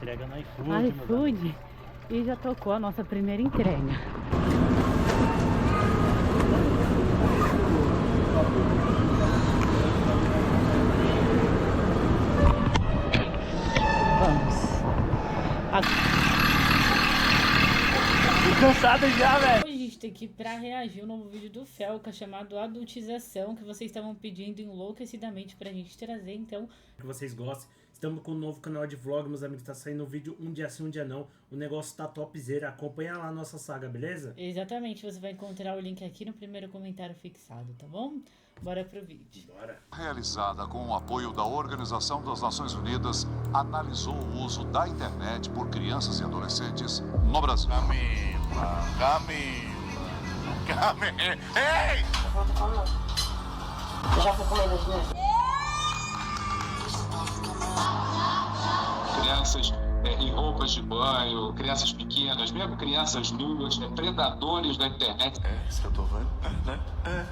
Entrega no iFood. iFood. E já tocou a nossa primeira entrega. Vamos. Tô cansado já, velho. Hoje a gente tem que ir pra reagir ao novo vídeo do Felca chamado Adultização, que vocês estavam pedindo enlouquecidamente pra gente trazer, então... Que vocês gostem. Estamos com um novo canal de vlog, meus amigos. Tá saindo um vídeo um dia sim, um dia não. O negócio tá topzera. Acompanha lá a nossa saga, beleza? Exatamente, você vai encontrar o link aqui no primeiro comentário fixado, tá bom? Bora pro vídeo. Bora. Realizada com o apoio da Organização das Nações Unidas, analisou o uso da internet por crianças e adolescentes no Brasil. Camila. Ei! Já foi comer hoje, né? Crianças em roupas de banho, crianças pequenas, mesmo crianças nuas, predadores da internet. É isso que eu tô vendo, né?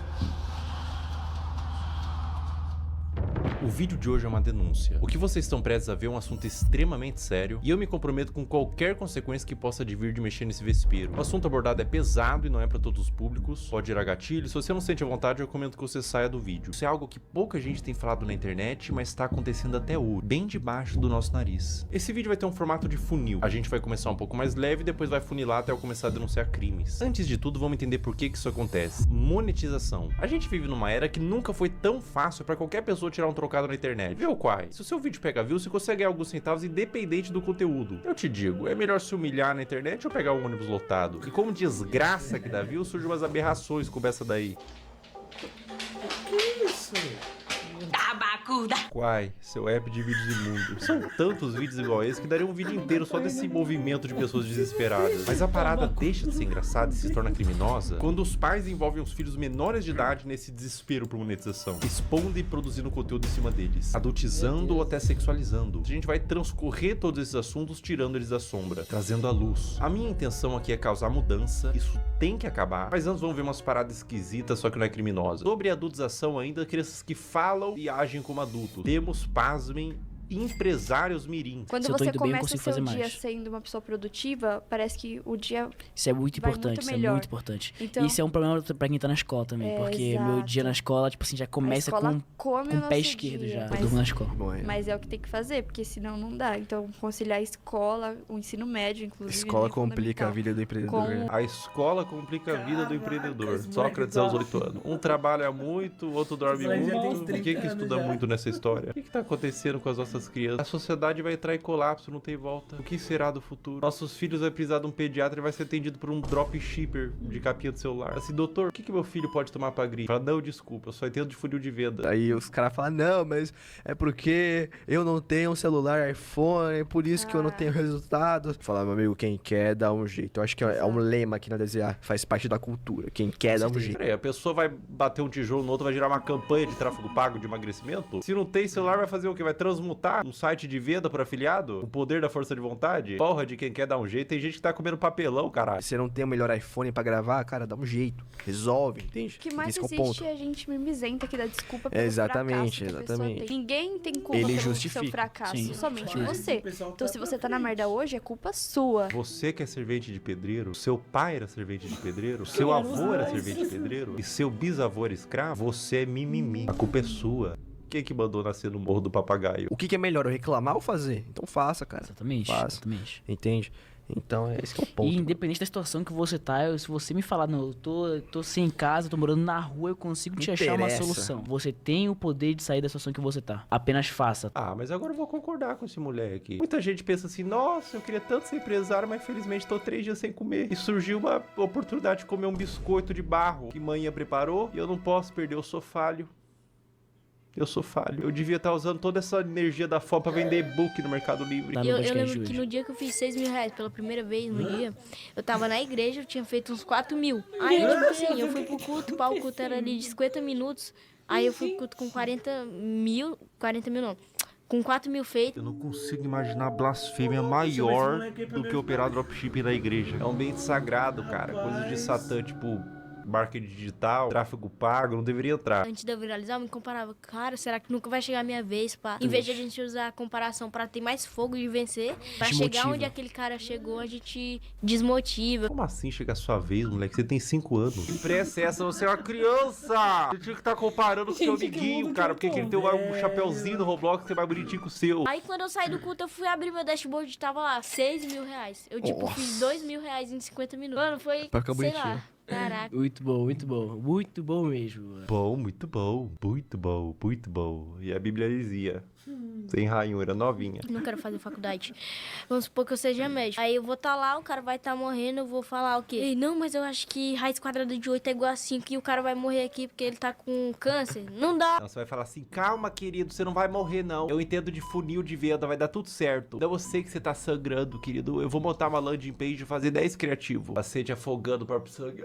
O vídeo de hoje é uma denúncia. O que vocês estão prestes a ver é um assunto extremamente sério e eu me comprometo com qualquer consequência que possa advir de mexer nesse vespeiro. O assunto abordado é pesado e não é para todos os públicos, pode gerar gatilho. Se você não sente a vontade, eu recomendo que você saia do vídeo. Isso é algo que pouca gente tem falado na internet, mas está acontecendo até hoje, bem debaixo do nosso nariz. Esse vídeo vai ter um formato de funil. A gente vai começar um pouco mais leve e depois vai funilar até eu começar a denunciar crimes. Antes de tudo, vamos entender por que isso acontece. Monetização. A gente vive numa era que nunca foi tão fácil para qualquer pessoa tirar um trocado na internet. Viu, Quai? Se o seu vídeo pega views, você consegue ganhar alguns centavos independente do conteúdo. Eu te digo, é melhor se humilhar na internet ou pegar um ônibus lotado? E como desgraça que dá views, surgem umas aberrações como essa daí. Que isso? Tabacuda! Quai, seu app de vídeos imundos. São tantos vídeos igual esse que daria um vídeo inteiro só desse movimento de pessoas desesperadas. Mas a parada deixa de ser engraçada e se torna criminosa quando os pais envolvem os filhos menores de idade nesse desespero por monetização, expondo e produzindo conteúdo em cima deles, adultizando ou até sexualizando. A gente vai transcorrer todos esses assuntos tirando eles da sombra, trazendo à luz. A minha intenção aqui é causar mudança, isso tem que acabar, mas antes vamos ver umas paradas esquisitas, só que não é criminosa. Sobre a adultização ainda, crianças que falam e agem como adultos. Temos, pasmem, empresários mirim. Quando Se eu tô você indo bem, eu começa o consigo seu fazer dia mais. sendo uma pessoa produtiva, parece que o dia Isso é muito vai importante, muito isso é melhor. muito importante. Então- Isso é um problema pra quem tá na escola também, porque meu dia na escola, tipo assim, já começa a escola com come o o pé nosso esquerdo dia, já. Eu mas- durmo na escola. Mas é o que tem que fazer, porque senão não dá. Então, conciliar a escola, o ensino médio, inclusive. Escola é complica a fundamental. vida do empreendedor. Com- A escola complica a vida do empreendedor. esse Sócrates moleque aos 8 anos. Um trabalha muito, o outro dorme Esse moleque já tem muito. Por que 30 estuda anos já. muito nessa história? O que tá acontecendo com as nossas crianças? A sociedade vai entrar em colapso, não tem volta. O que será do futuro? Nossos filhos vai precisar de um pediatra e vai ser atendido por um dropshipper de capinha do celular. Assim, doutor, o que meu filho pode tomar pra gripe? Fala, não, desculpa, eu só entendo de funil de venda. Aí os caras falam, não, mas é porque eu não tenho um celular iPhone, é por isso que eu não tenho resultado. Falar, meu amigo, quem quer dá um jeito. Eu acho que é um lema aqui na DZA, faz parte da cultura. Quem quer dá um jeito. Peraí, a pessoa vai bater um tijolo no outro, vai gerar uma campanha de tráfego pago de emagrecimento? Se não tem celular, vai fazer o quê? Vai transmutar um site de venda por afiliado? O poder da força de vontade? Porra, de quem quer dar um jeito. Tem gente que tá comendo papelão, caralho. Se você não tem o melhor iPhone pra gravar, cara, dá um jeito. Resolve, entende? O que mais Esse é o existe ponto. é a gente mimizenta que dá desculpa pelo Exatamente, fracasso que a pessoa exatamente. tem. Ninguém tem culpa Ele pelo seu justifica. fracasso, Sim. somente Sim. você. O pessoal Então, tá se pra você tá na frente. merda hoje, é culpa sua. Você que é servente de pedreiro, seu pai era servente de pedreiro, seu avô era servente de pedreiro e seu bisavô era escravo, você é mimimi. A culpa é sua. Quem que mandou nascer no Morro do Papagaio? O que é melhor, eu reclamar ou fazer? Então faça, cara. Exatamente, Faça. exatamente. Entende? Então, esse que é o ponto. E independente da situação que você tá, se você me falar, não, eu tô sem casa, eu tô morando na rua, eu consigo te achar uma Interessa. solução. Você tem o poder de sair da situação que você tá. Apenas faça. Ah, mas agora eu vou concordar com esse moleque. Muita gente pensa assim, nossa, eu queria tanto ser empresário, mas infelizmente tô 3 dias sem comer. E surgiu uma oportunidade de comer um biscoito de barro que manhã preparou e eu não posso perder, eu sou falho. Eu sou falho. Eu devia estar usando toda essa energia da fome pra vender e-book no Mercado Livre. Tá no Eu podcast lembro de que hoje. no dia que eu fiz 6 mil reais pela primeira vez no dia, eu tava na igreja, eu tinha feito uns 4 mil. Aí, tipo assim, eu fui pro culto, o culto era ali de 50 minutos. Aí eu fui pro culto com 40 mil não, com 4 mil feitos. Eu não consigo imaginar blasfêmia maior do que operar dropshipping na igreja. É um ambiente sagrado, cara. Coisas de Satã, tipo marketing digital, tráfego pago, não deveria entrar. Antes de eu viralizar, eu me comparava. Cara, será que nunca vai chegar a minha vez, pá? Em vez de a gente usar a comparação pra ter mais fogo de vencer, pra chegar onde aquele cara chegou, a gente desmotiva. Como assim chegar a sua vez, moleque? Você tem 5 anos. Que pressa é essa? Você é uma criança! Você tinha que estar comparando com o seu amiguinho, cara, porque ele tem um chapéuzinho no Roblox que é mais bonitinho que o seu. Aí quando eu saí do culto, eu fui abrir meu dashboard e tava lá, 6 mil reais. Eu, tipo, fiz 2 mil reais em 50 minutos. Mano, foi, sei lá. Caraca. Muito bom, muito bom. Muito bom mesmo. Bom, muito bom. Muito bom, muito bom. E a Bíblia dizia... Sem ranhura, novinha. Não quero fazer faculdade. Vamos supor que eu seja médico. Aí eu vou estar lá, o cara vai estar morrendo, eu vou falar o quê? Ei, não, mas eu acho que raiz quadrada de 8 é igual a 5 e o cara vai morrer aqui porque ele tá com câncer. Não dá. Não, você vai falar assim, calma, querido, você não vai morrer, não. Eu entendo de funil de venda, vai dar tudo certo. Não, eu sei que você tá sangrando, querido. Eu vou montar uma landing page e fazer 10 criativo. Paciente afogando o próprio sangue.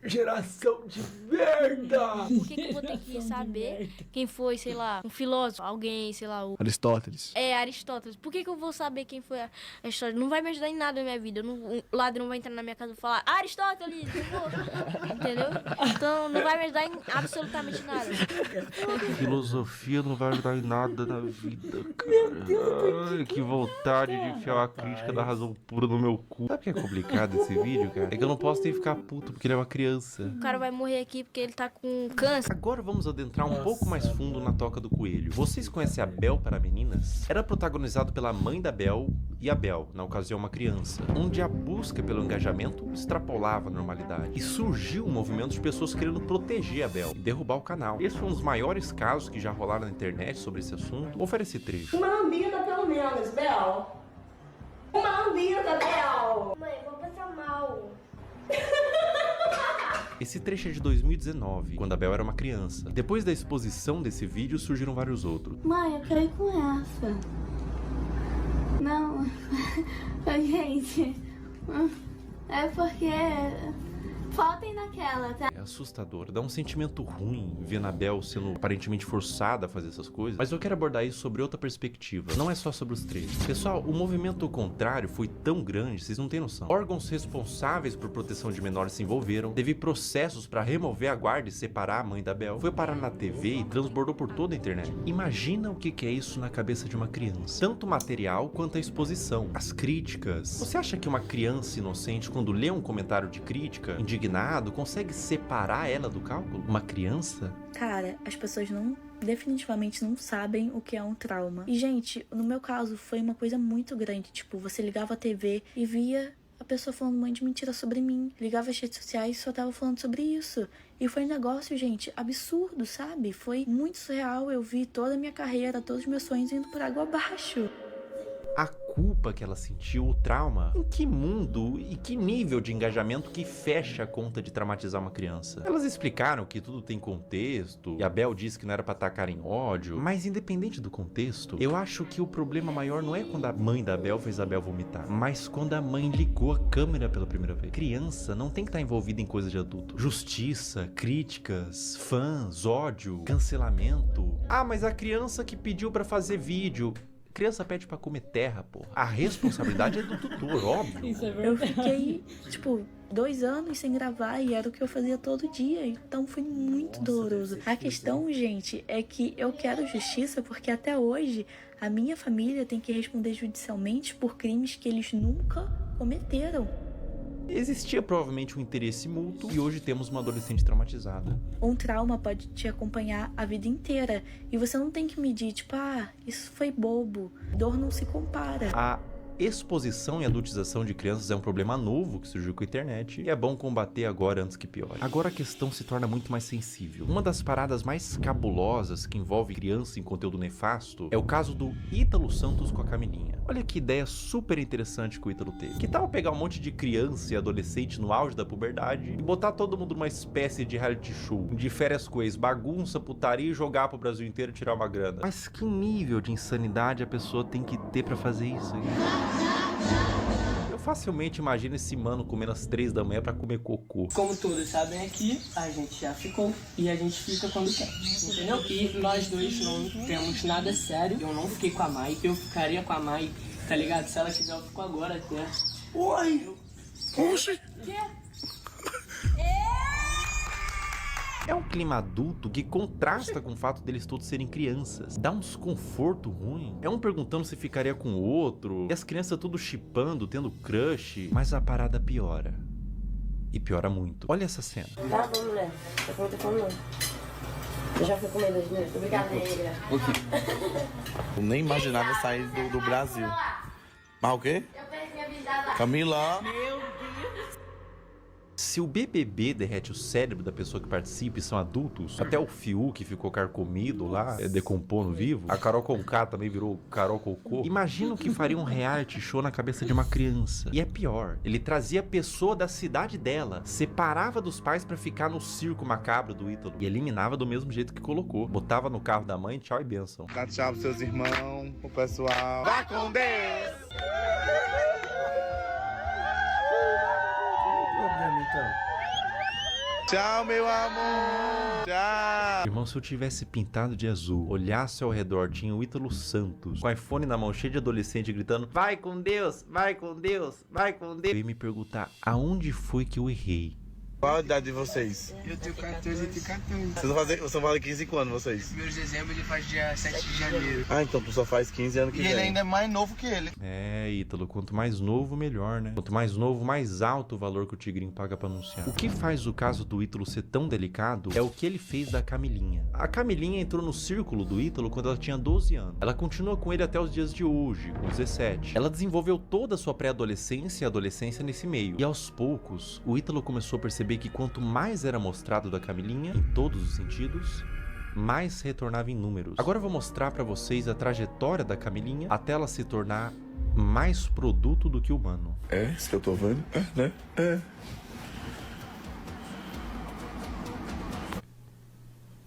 Geração de merda! Por que eu vou ter que saber quem foi, sei lá, um filósofo, alguém, sei lá, o... Aristóteles. É, Aristóteles. Por que eu vou saber quem foi Aristóteles? Não vai me ajudar em nada na minha vida. O ladrão vai entrar na minha casa e falar, Aristóteles! Entendeu? Então não vai me ajudar em absolutamente nada. Filosofia não vai ajudar em nada na vida, cara. Ai, que vontade de enfiar uma crítica da razão pura no meu cu. Sabe o que é complicado esse vídeo, cara? É que eu não posso nem ficar puto porque ele é uma criança. O cara vai morrer aqui porque ele tá com câncer. Agora vamos adentrar um pouco mais fundo na Toca do Coelho. Vocês conhecem a Bel para Meninas? Era protagonizado pela mãe da Bel e a Bel, na ocasião uma criança, onde a busca pelo engajamento extrapolava a normalidade. E surgiu um movimento de pessoas querendo proteger a Bel e derrubar o canal. Esse foi um dos maiores casos que já rolaram na internet sobre esse assunto. Oferece trecho. Uma lambida pelo menos, Bel. Uma lambida, Bel. Mãe, vou passar mal. Esse trecho é de 2019, quando a Bel era uma criança. Depois da exposição desse vídeo, surgiram vários outros. Mãe, eu quero ir com essa. Não, gente, é porque faltem naquela, tá? É assustador, dá um sentimento ruim ver a Bel sendo aparentemente forçada a fazer essas coisas. Mas eu quero abordar isso sobre outra perspectiva, não é só sobre os trechos. Pessoal, o movimento contrário foi tão grande, vocês não têm noção. Órgãos responsáveis por proteção de menores se envolveram, teve processos para remover a guarda e separar a mãe da Bel, foi parar na TV e transbordou por toda a internet. Imagina o que é isso na cabeça de uma criança. Tanto o material quanto a exposição, as críticas. Você acha que uma criança inocente, quando lê um comentário de crítica, indignado, consegue separar ela do cálculo? Uma criança? Cara, as pessoas definitivamente não sabem o que é um trauma. E, gente, no meu caso, foi uma coisa muito grande. Tipo, você ligava a TV e via a pessoa falando um monte de mentira sobre mim. Ligava as redes sociais e só tava falando sobre isso. E foi um negócio, gente, absurdo, sabe? Foi muito surreal. Eu vi toda a minha carreira, todos os meus sonhos indo por água abaixo. A culpa que ela sentiu, o trauma. Em que mundo e que nível de engajamento que fecha a conta de traumatizar uma criança? Elas explicaram que tudo tem contexto, e a Bel disse que não era pra atacar em ódio, mas independente do contexto, eu acho que o problema maior não é quando a mãe da Bel fez a Bel vomitar, mas quando a mãe ligou a câmera pela primeira vez. Criança não tem que estar envolvida em coisa de adulto. Justiça, críticas, fãs, ódio, cancelamento. Ah, mas a criança que pediu pra fazer vídeo... Criança pede pra comer terra, porra. A responsabilidade é do tutor, óbvio. Isso é verdade. Eu fiquei, 2 anos sem gravar e era o que eu fazia todo dia. Então foi muito doloroso. A questão, gente, é que eu quero justiça porque até hoje a minha família tem que responder judicialmente por crimes que eles nunca cometeram. Existia provavelmente um interesse mútuo e hoje temos uma adolescente traumatizada. Um trauma pode te acompanhar a vida inteira e você não tem que medir, isso foi bobo. Dor não se compara. A exposição e adultização de crianças é um problema novo que surgiu com a internet e é bom combater agora antes que piore. Agora a questão se torna muito mais sensível. Uma das paradas mais cabulosas que envolve criança em conteúdo nefasto é o caso do Ítalo Santos com a Camilinha. Olha que ideia super interessante que o Ítalo teve. Que tal pegar um monte de criança e adolescente no auge da puberdade e botar todo mundo numa espécie de reality show, de férias com ex, bagunça, putaria e jogar pro Brasil inteiro e tirar uma grana. Mas que nível de insanidade a pessoa tem que ter pra fazer isso? Eu facilmente imagino esse mano comendo às 3 da manhã pra comer cocô. Como todos sabem aqui, a gente já ficou e a gente fica quando quer, entendeu? E nós dois não temos nada sério. Eu não fiquei com a Mai, eu ficaria com a Mai, tá ligado? Se ela quiser, eu fico agora até. Oi! Oxi! É um clima adulto que contrasta com o fato deles todos serem crianças. Dá um desconforto ruim. É um perguntando se ficaria com o outro. E as crianças tudo chipando, tendo crush. Mas a parada piora. E piora muito. Olha essa cena. Tá bom, mulher. Tá com muita fome, não. Eu já fui comendo hoje mesmo. Brincadeira. Eu nem imaginava sair do Brasil. Mas o quê? Eu perdi minha vida. Camila. Se o BBB derrete o cérebro da pessoa que participa e são adultos, até o Fiuk que ficou carcomido lá, decompondo vivo, a Carol Conká também virou Carol Cocô. Imagina o que faria um reality show na cabeça de uma criança. E é pior, ele trazia a pessoa da cidade dela, separava dos pais pra ficar no circo macabro do Ítalo e eliminava do mesmo jeito que colocou. Botava no carro da mãe, tchau e bênção. Dá tchau pros seus irmãos, pro pessoal. Vá com Deus! Tchau, meu amor. Tchau. Irmão, se eu tivesse pintado de azul, olhasse ao redor, tinha o Ítalo Santos, com o iPhone na mão, cheio de adolescente, gritando: vai com Deus, vai com Deus, vai com Deus. Eu ia me perguntar, aonde foi que eu errei? Qual a idade de vocês? Eu tenho 14 e tenho 14. Vocês vão fazer 15 quando, vocês? 1º de dezembro, ele faz dia 7 de janeiro. Ah, então tu só faz 15 anos que vem. E ele ainda é mais novo que ele. É, Ítalo, quanto mais novo, melhor, né? Quanto mais novo, mais alto o valor que o Tigrinho paga pra anunciar. O que faz o caso do Ítalo ser tão delicado é o que ele fez da Camilinha. A Camilinha entrou no círculo do Ítalo quando ela tinha 12 anos. Ela continua com ele até os dias de hoje, com 17. Ela desenvolveu toda a sua pré-adolescência e adolescência nesse meio. E aos poucos, o Ítalo começou a perceber que quanto mais era mostrado da Camilinha, em todos os sentidos, mais retornava em números. Agora eu vou mostrar pra vocês a trajetória da Camilinha até ela se tornar mais produto do que humano. É, isso que eu tô vendo? É, né? É.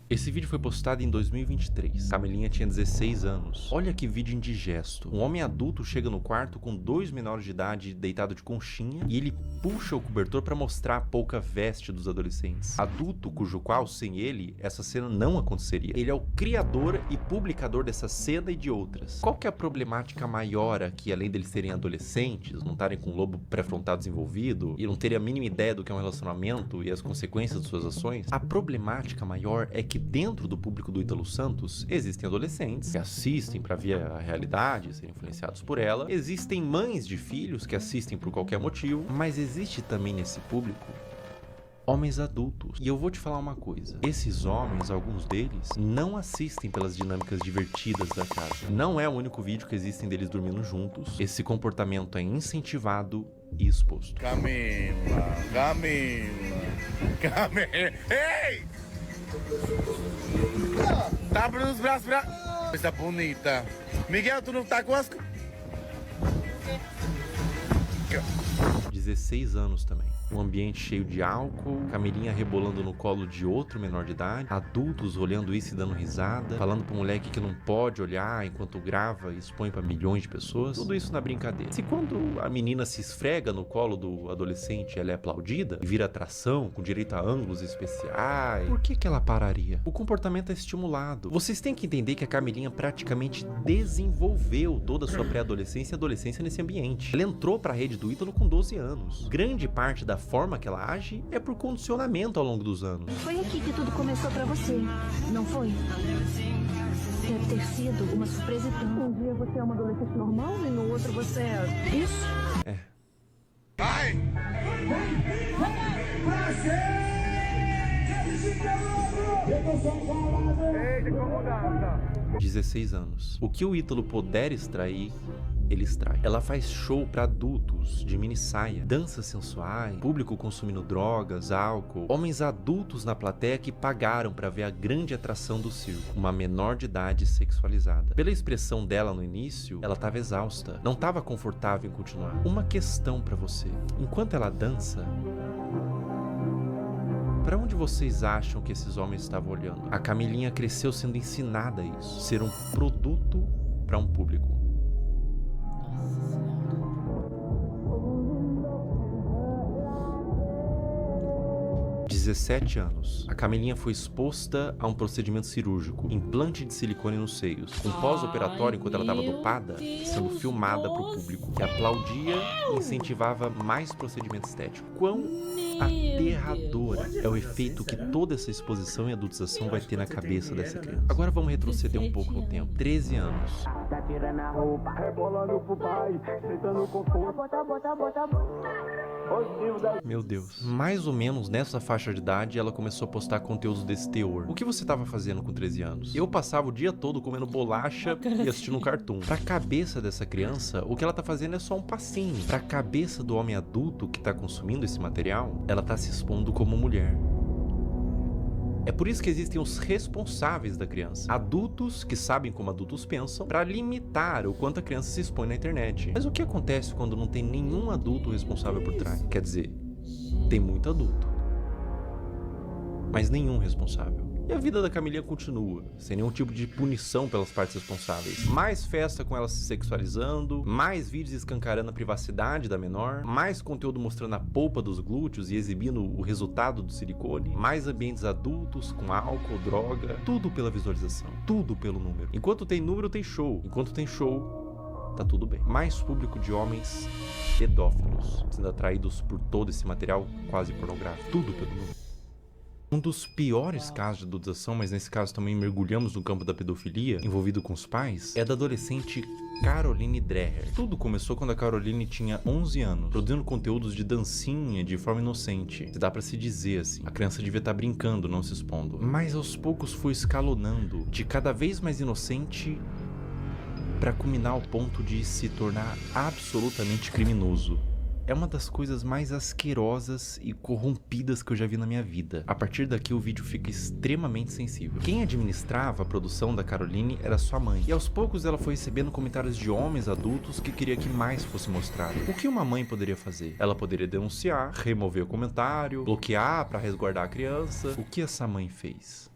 Esse vídeo foi postado em 2023. Camilinha tinha 16 anos. Olha que vídeo indigesto. Um homem adulto chega no quarto com 2 menores de idade deitado de conchinha e ele puxa o cobertor para mostrar a pouca veste dos adolescentes. Adulto cujo qual, sem ele, essa cena não aconteceria. Ele é o criador e publicador dessa cena e de outras. Qual que é a problemática maior aqui, além deles serem adolescentes, não estarem com o lobo pré-frontal desenvolvido e não terem a mínima ideia do que é um relacionamento e as consequências de suas ações? A problemática maior é que dentro do público do Ítalo Santos existem adolescentes que assistem para ver a realidade, serem influenciados por ela. Existem mães de filhos que assistem por qualquer motivo, mas existe também nesse público homens adultos. E eu vou te falar uma coisa. Esses homens, alguns deles, não assistem pelas dinâmicas divertidas da casa. Não é o único vídeo que existem deles dormindo juntos. Esse comportamento é incentivado e exposto. Camila. Ei! Tá abrindo os braços pra... Coisa bonita. Miguel, tu não tá com as... 16 anos também. Um ambiente cheio de álcool, Camilinha rebolando no colo de outro menor de idade, adultos olhando isso e dando risada, falando pro moleque que não pode olhar enquanto grava e expõe pra milhões de pessoas. Tudo isso na brincadeira. Se quando a menina se esfrega no colo do adolescente, ela é aplaudida e vira atração, com direito a ângulos especiais, por que ela pararia? O comportamento é estimulado. Vocês têm que entender que a Camilinha praticamente desenvolveu toda a sua pré-adolescência e adolescência nesse ambiente. Ela entrou pra rede do Ítalo com 12 anos. Grande parte da forma que ela age é por condicionamento ao longo dos anos. Foi aqui que tudo começou pra você, não foi? Deve ter sido uma surpresa tão... Um dia você é uma adolescente normal e no outro você é... Isso? É. Vai! 16 anos. O que o Ítalo puder extrair, ele extrai. Ela faz show pra adultos, de mini saia, danças sensuais, público consumindo drogas, álcool, homens adultos na plateia que pagaram pra ver a grande atração do circo, uma menor de idade sexualizada. Pela expressão dela no início, ela tava exausta, não tava confortável em continuar. Uma questão pra você: enquanto ela dança, para onde vocês acham que esses homens estavam olhando? A Camilinha cresceu sendo ensinada a isso, ser um produto para um público. 16 17 anos. A Camilinha foi exposta a um procedimento cirúrgico, implante de silicone nos seios, com pós-operatório enquanto ela estava dopada, sendo filmada para o público, que aplaudia e incentivava mais procedimento estético. Quão aterradora é o efeito que toda essa exposição e adultização vai ter na cabeça dessa criança. Agora vamos retroceder um pouco no tempo. 13 anos. Tá tirando a roupa, rebolando pro pai, sentando com força. Meu Deus. Mais ou menos nessa faixa de idade, ela começou a postar conteúdos desse teor. O que você tava fazendo com 13 anos? Eu passava o dia todo comendo bolacha e assistindo um cartoon. Pra cabeça dessa criança, o que ela tá fazendo é só um passinho. Pra cabeça do homem adulto que tá consumindo esse material, ela tá se expondo como mulher. É por isso que existem os responsáveis da criança. Adultos que sabem como adultos pensam para limitar o quanto a criança se expõe na internet. Mas o que acontece quando não tem nenhum adulto responsável por trás? Quer dizer, tem muito adulto, mas nenhum responsável. E a vida da Camilinha continua, sem nenhum tipo de punição pelas partes responsáveis. Mais festa com ela se sexualizando, mais vídeos escancarando a privacidade da menor, mais conteúdo mostrando a polpa dos glúteos e exibindo o resultado do silicone, mais ambientes adultos com álcool, droga, tudo pela visualização, tudo pelo número. Enquanto tem número, tem show. Enquanto tem show, tá tudo bem. Mais público de homens pedófilos, sendo atraídos por todo esse material quase pornográfico, tudo pelo número. Um dos piores casos de adultização, mas nesse caso também mergulhamos no campo da pedofilia, envolvido com os pais, é da adolescente Caroline Dreher. Tudo começou quando a Caroline tinha 11 anos, produzindo conteúdos de dancinha de forma inocente. Se dá pra se dizer assim. A criança devia estar brincando, não se expondo. Mas aos poucos foi escalonando, de cada vez mais inocente, pra culminar ao ponto de se tornar absolutamente criminoso. É uma das coisas mais asquerosas e corrompidas que eu já vi na minha vida. A partir daqui o vídeo fica extremamente sensível. Quem administrava a produção da Caroline era sua mãe. E aos poucos ela foi recebendo comentários de homens adultos que queria que mais fosse mostrado. O que uma mãe poderia fazer? Ela poderia denunciar, remover o comentário, bloquear para resguardar a criança. O que essa mãe fez?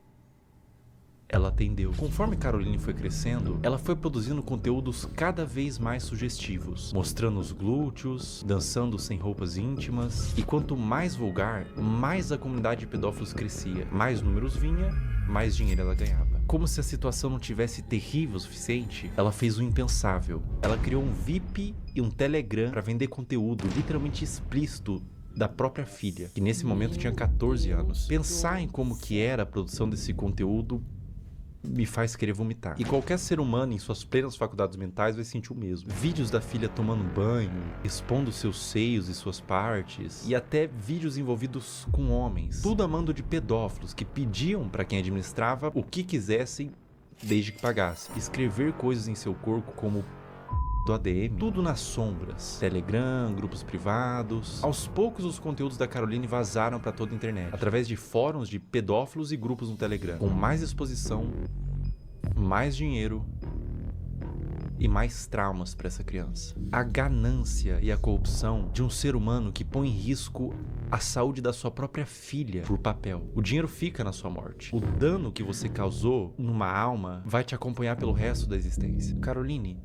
Ela atendeu. Conforme Caroline foi crescendo, ela foi produzindo conteúdos cada vez mais sugestivos, mostrando os glúteos, dançando sem roupas íntimas, e quanto mais vulgar, mais a comunidade de pedófilos crescia. Mais números vinha, mais dinheiro ela ganhava. Como se a situação não tivesse terrível o suficiente, ela fez o impensável. Ela criou um VIP e um Telegram para vender conteúdo literalmente explícito da própria filha, que nesse momento tinha 14 anos. Pensar em como que era a produção desse conteúdo me faz querer vomitar. E qualquer ser humano em suas plenas faculdades mentais vai sentir o mesmo. Vídeos da filha tomando banho, expondo seus seios e suas partes, e até vídeos envolvidos com homens. Tudo a mando de pedófilos que pediam para quem administrava o que quisessem desde que pagasse. Escrever coisas em seu corpo como do ADM, tudo nas sombras. Telegram, grupos privados. Aos poucos os conteúdos da Caroline vazaram para toda a internet, através de fóruns de pedófilos e grupos no Telegram, com mais exposição, mais dinheiro e mais traumas para essa criança. A ganância e a corrupção de um ser humano que põe em risco a saúde da sua própria filha por papel. O dinheiro fica na sua morte. O dano que você causou numa alma vai te acompanhar pelo resto da existência. Caroline,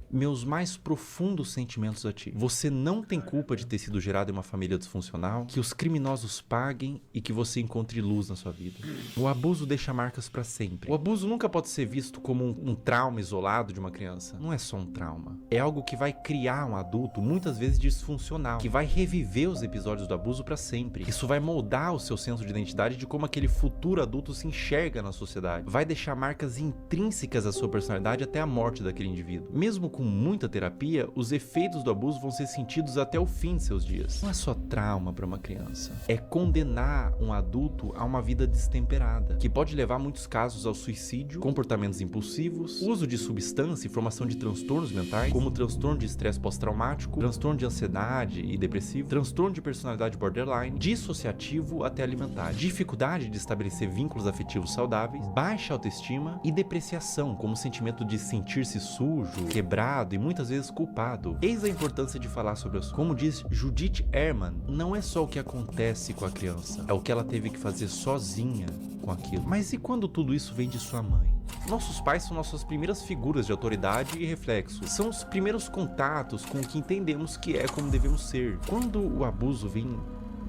meus mais profundos sentimentos a ti. Você não tem culpa de ter sido gerado em uma família disfuncional, que os criminosos paguem e que você encontre luz na sua vida. O abuso deixa marcas pra sempre. O abuso nunca pode ser visto como um trauma isolado de uma criança. Não é só um trauma. É algo que vai criar um adulto, muitas vezes disfuncional, que vai reviver os episódios do abuso pra sempre. Isso vai moldar o seu senso de identidade de como aquele futuro adulto se enxerga na sociedade. Vai deixar marcas intrínsecas à sua personalidade até a morte daquele indivíduo. Mesmo com muita terapia, os efeitos do abuso vão ser sentidos até o fim de seus dias. Não é só trauma para uma criança. É condenar um adulto a uma vida destemperada, que pode levar, em muitos casos, ao suicídio, comportamentos impulsivos, uso de substância e formação de transtornos mentais, como transtorno de estresse pós-traumático, transtorno de ansiedade e depressivo, transtorno de personalidade borderline, dissociativo até alimentar, dificuldade de estabelecer vínculos afetivos saudáveis, baixa autoestima e depreciação, como sentimento de sentir-se sujo, quebrado e muitas vezes culpado. Eis a importância de falar sobre isso. Como diz Judith Herman, não é só o que acontece com a criança, é o que ela teve que fazer sozinha com aquilo. Mas e quando tudo isso vem de sua mãe? Nossos pais são nossas primeiras figuras de autoridade e reflexo. São os primeiros contatos com o que entendemos que é como devemos ser. Quando o abuso vem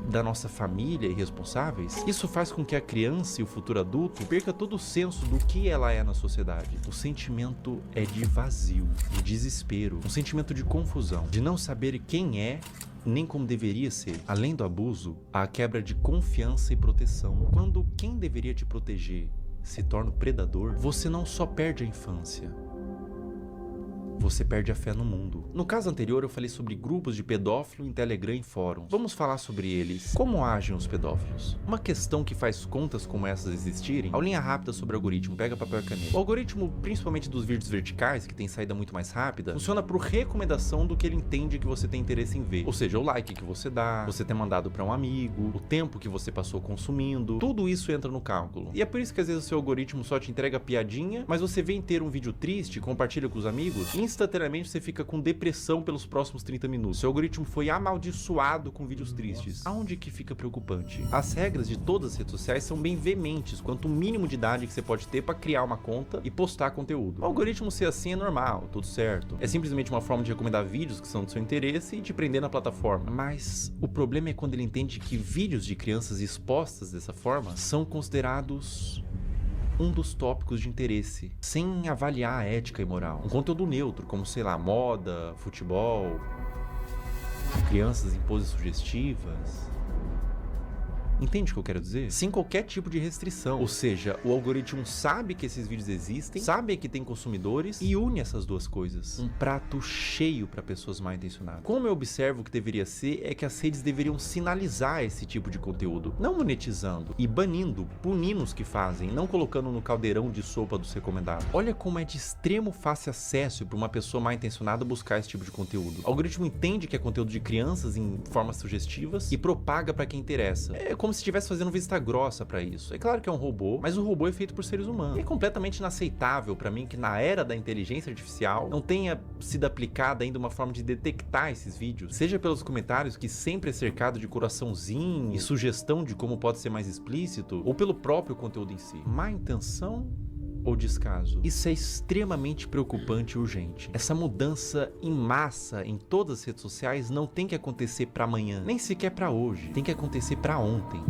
da nossa família irresponsáveis, isso faz com que a criança e o futuro adulto perca todo o senso do que ela é na sociedade. O sentimento é de vazio, de desespero, um sentimento de confusão, de não saber quem é nem como deveria ser. Além do abuso, há a quebra de confiança e proteção. Quando quem deveria te proteger se torna o predador, você não só perde a infância, você perde a fé no mundo. No caso anterior eu falei sobre grupos de pedófilo em Telegram e fóruns. Vamos falar sobre eles. Como agem os pedófilos? Uma questão que faz contas como essas existirem, aulinha rápida sobre o algoritmo, pega papel e caneta. O algoritmo, principalmente dos vídeos verticais, que tem saída muito mais rápida, funciona por recomendação do que ele entende que você tem interesse em ver. Ou seja, o like que você dá, você ter mandado para um amigo, o tempo que você passou consumindo, tudo isso entra no cálculo. E é por isso que às vezes o seu algoritmo só te entrega piadinha, mas você vê inteiro um vídeo triste, compartilha com os amigos, instantaneamente você fica com depressão pelos próximos 30 minutos. Seu algoritmo foi amaldiçoado com vídeos tristes. Aonde que fica preocupante? As regras de todas as redes sociais são bem veementes quanto o mínimo de idade que você pode ter para criar uma conta e postar conteúdo. O algoritmo ser assim é normal, tudo certo. É simplesmente uma forma de recomendar vídeos que são do seu interesse e te prender na plataforma. Mas o problema é quando ele entende que vídeos de crianças expostas dessa forma são considerados um dos tópicos de interesse, sem avaliar a ética e moral. Um conteúdo neutro, como, sei lá, moda, futebol, crianças em poses sugestivas. Entende o que eu quero dizer? Sem qualquer tipo de restrição. Ou seja, o algoritmo sabe que esses vídeos existem, sabe que tem consumidores e une essas duas coisas. Um prato cheio para pessoas mal intencionadas. Como eu observo que deveria ser, é que as redes deveriam sinalizar esse tipo de conteúdo, não monetizando e banindo, punindo os que fazem, não colocando no caldeirão de sopa dos recomendados. Olha como é de extremo fácil acesso para uma pessoa mal intencionada buscar esse tipo de conteúdo. O algoritmo entende que é conteúdo de crianças em formas sugestivas e propaga para quem interessa. É como se estivesse fazendo vista grossa pra isso. É claro que é um robô, mas o robô é feito por seres humanos. E é completamente inaceitável pra mim que na era da inteligência artificial não tenha sido aplicada ainda uma forma de detectar esses vídeos, seja pelos comentários, que sempre é cercado de coraçãozinho e sugestão de como pode ser mais explícito, ou pelo próprio conteúdo em si. Má intenção ou descaso? Isso é extremamente preocupante e urgente. Essa mudança em massa em todas as redes sociais não tem que acontecer para amanhã, nem sequer para hoje. Tem que acontecer para ontem.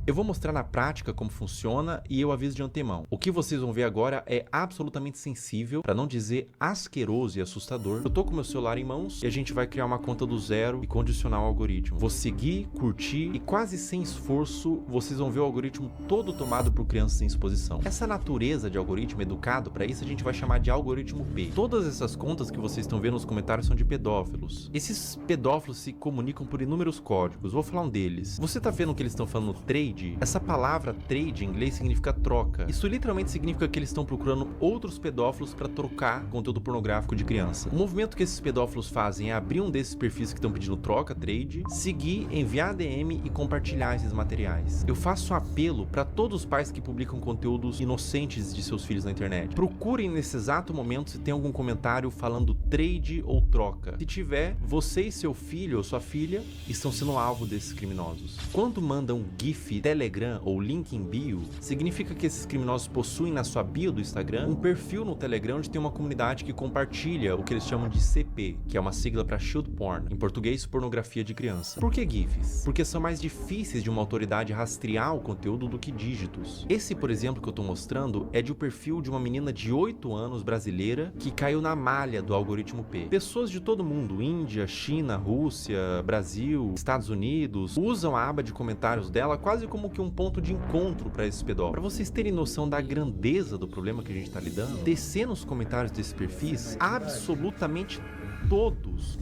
Eu vou mostrar na prática como funciona e eu aviso de antemão. O que vocês vão ver agora é absolutamente sensível, para não dizer asqueroso e assustador. Eu tô com meu celular em mãos e a gente vai criar uma conta do zero e condicionar o algoritmo. Vou seguir, curtir e quase sem esforço vocês vão ver o algoritmo todo tomado por crianças em exposição. Essa natureza de algoritmo educado para isso a gente vai chamar de algoritmo P. Todas essas contas que vocês estão vendo nos comentários são de pedófilos. Esses pedófilos se comunicam por inúmeros códigos. Vou falar um deles. Você tá vendo que eles estão falando trade? Essa palavra trade em inglês significa troca. Isso literalmente significa que eles estão procurando outros pedófilos para trocar conteúdo pornográfico de criança. O movimento que esses pedófilos fazem é abrir um desses perfis que estão pedindo troca, trade, seguir, enviar DM e compartilhar esses materiais. Eu faço um apelo para todos os pais que publicam conteúdos inocentes de seus filhos na internet. Procurem nesse exato momento se tem algum comentário falando trade ou troca. Se tiver, você e seu filho ou sua filha estão sendo alvo desses criminosos. Quando mandam GIF, Telegram ou link em bio, significa que esses criminosos possuem na sua bio do Instagram um perfil no Telegram onde tem uma comunidade que compartilha o que eles chamam de CP, que é uma sigla para Child Porn, em português pornografia de criança. Por que GIFs? Porque são mais difíceis de uma autoridade rastrear o conteúdo do que dígitos. Esse, por exemplo, que eu tô mostrando é de um perfil de uma menina de 8 anos brasileira que caiu na malha do algoritmo P. Pessoas de todo mundo, Índia, China, Rússia, Brasil, Estados Unidos, usam a aba de comentários dela quase como que um ponto de encontro para esses pedófilos. Para vocês terem noção da grandeza do problema que a gente tá lidando, descer nos comentários desses perfis, absolutamente todos,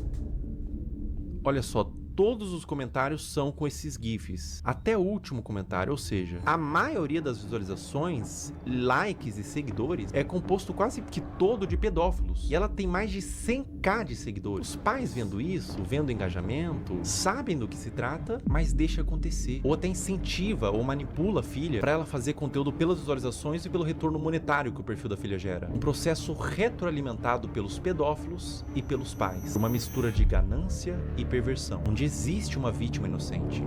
olha só, todos os comentários são com esses GIFs. Até o último comentário, ou seja, a maioria das visualizações, likes e seguidores é composto quase que todo de pedófilos. E ela tem mais de 100k de seguidores. Os pais vendo isso, vendo engajamento, sabem do que se trata, mas deixa acontecer. Ou até incentiva ou manipula a filha para ela fazer conteúdo pelas visualizações e pelo retorno monetário que o perfil da filha gera. Um processo retroalimentado pelos pedófilos e pelos pais. Uma mistura de ganância e perversão, onde existe uma vítima inocente.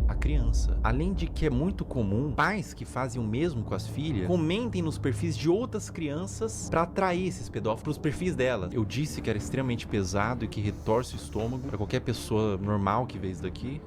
A criança. Além de que é muito comum pais que fazem o mesmo com as filhas comentem nos perfis de outras crianças pra atrair esses pedófilos pros perfis delas. Eu disse que era extremamente pesado e que retorce o estômago pra qualquer pessoa normal que vê isso daqui.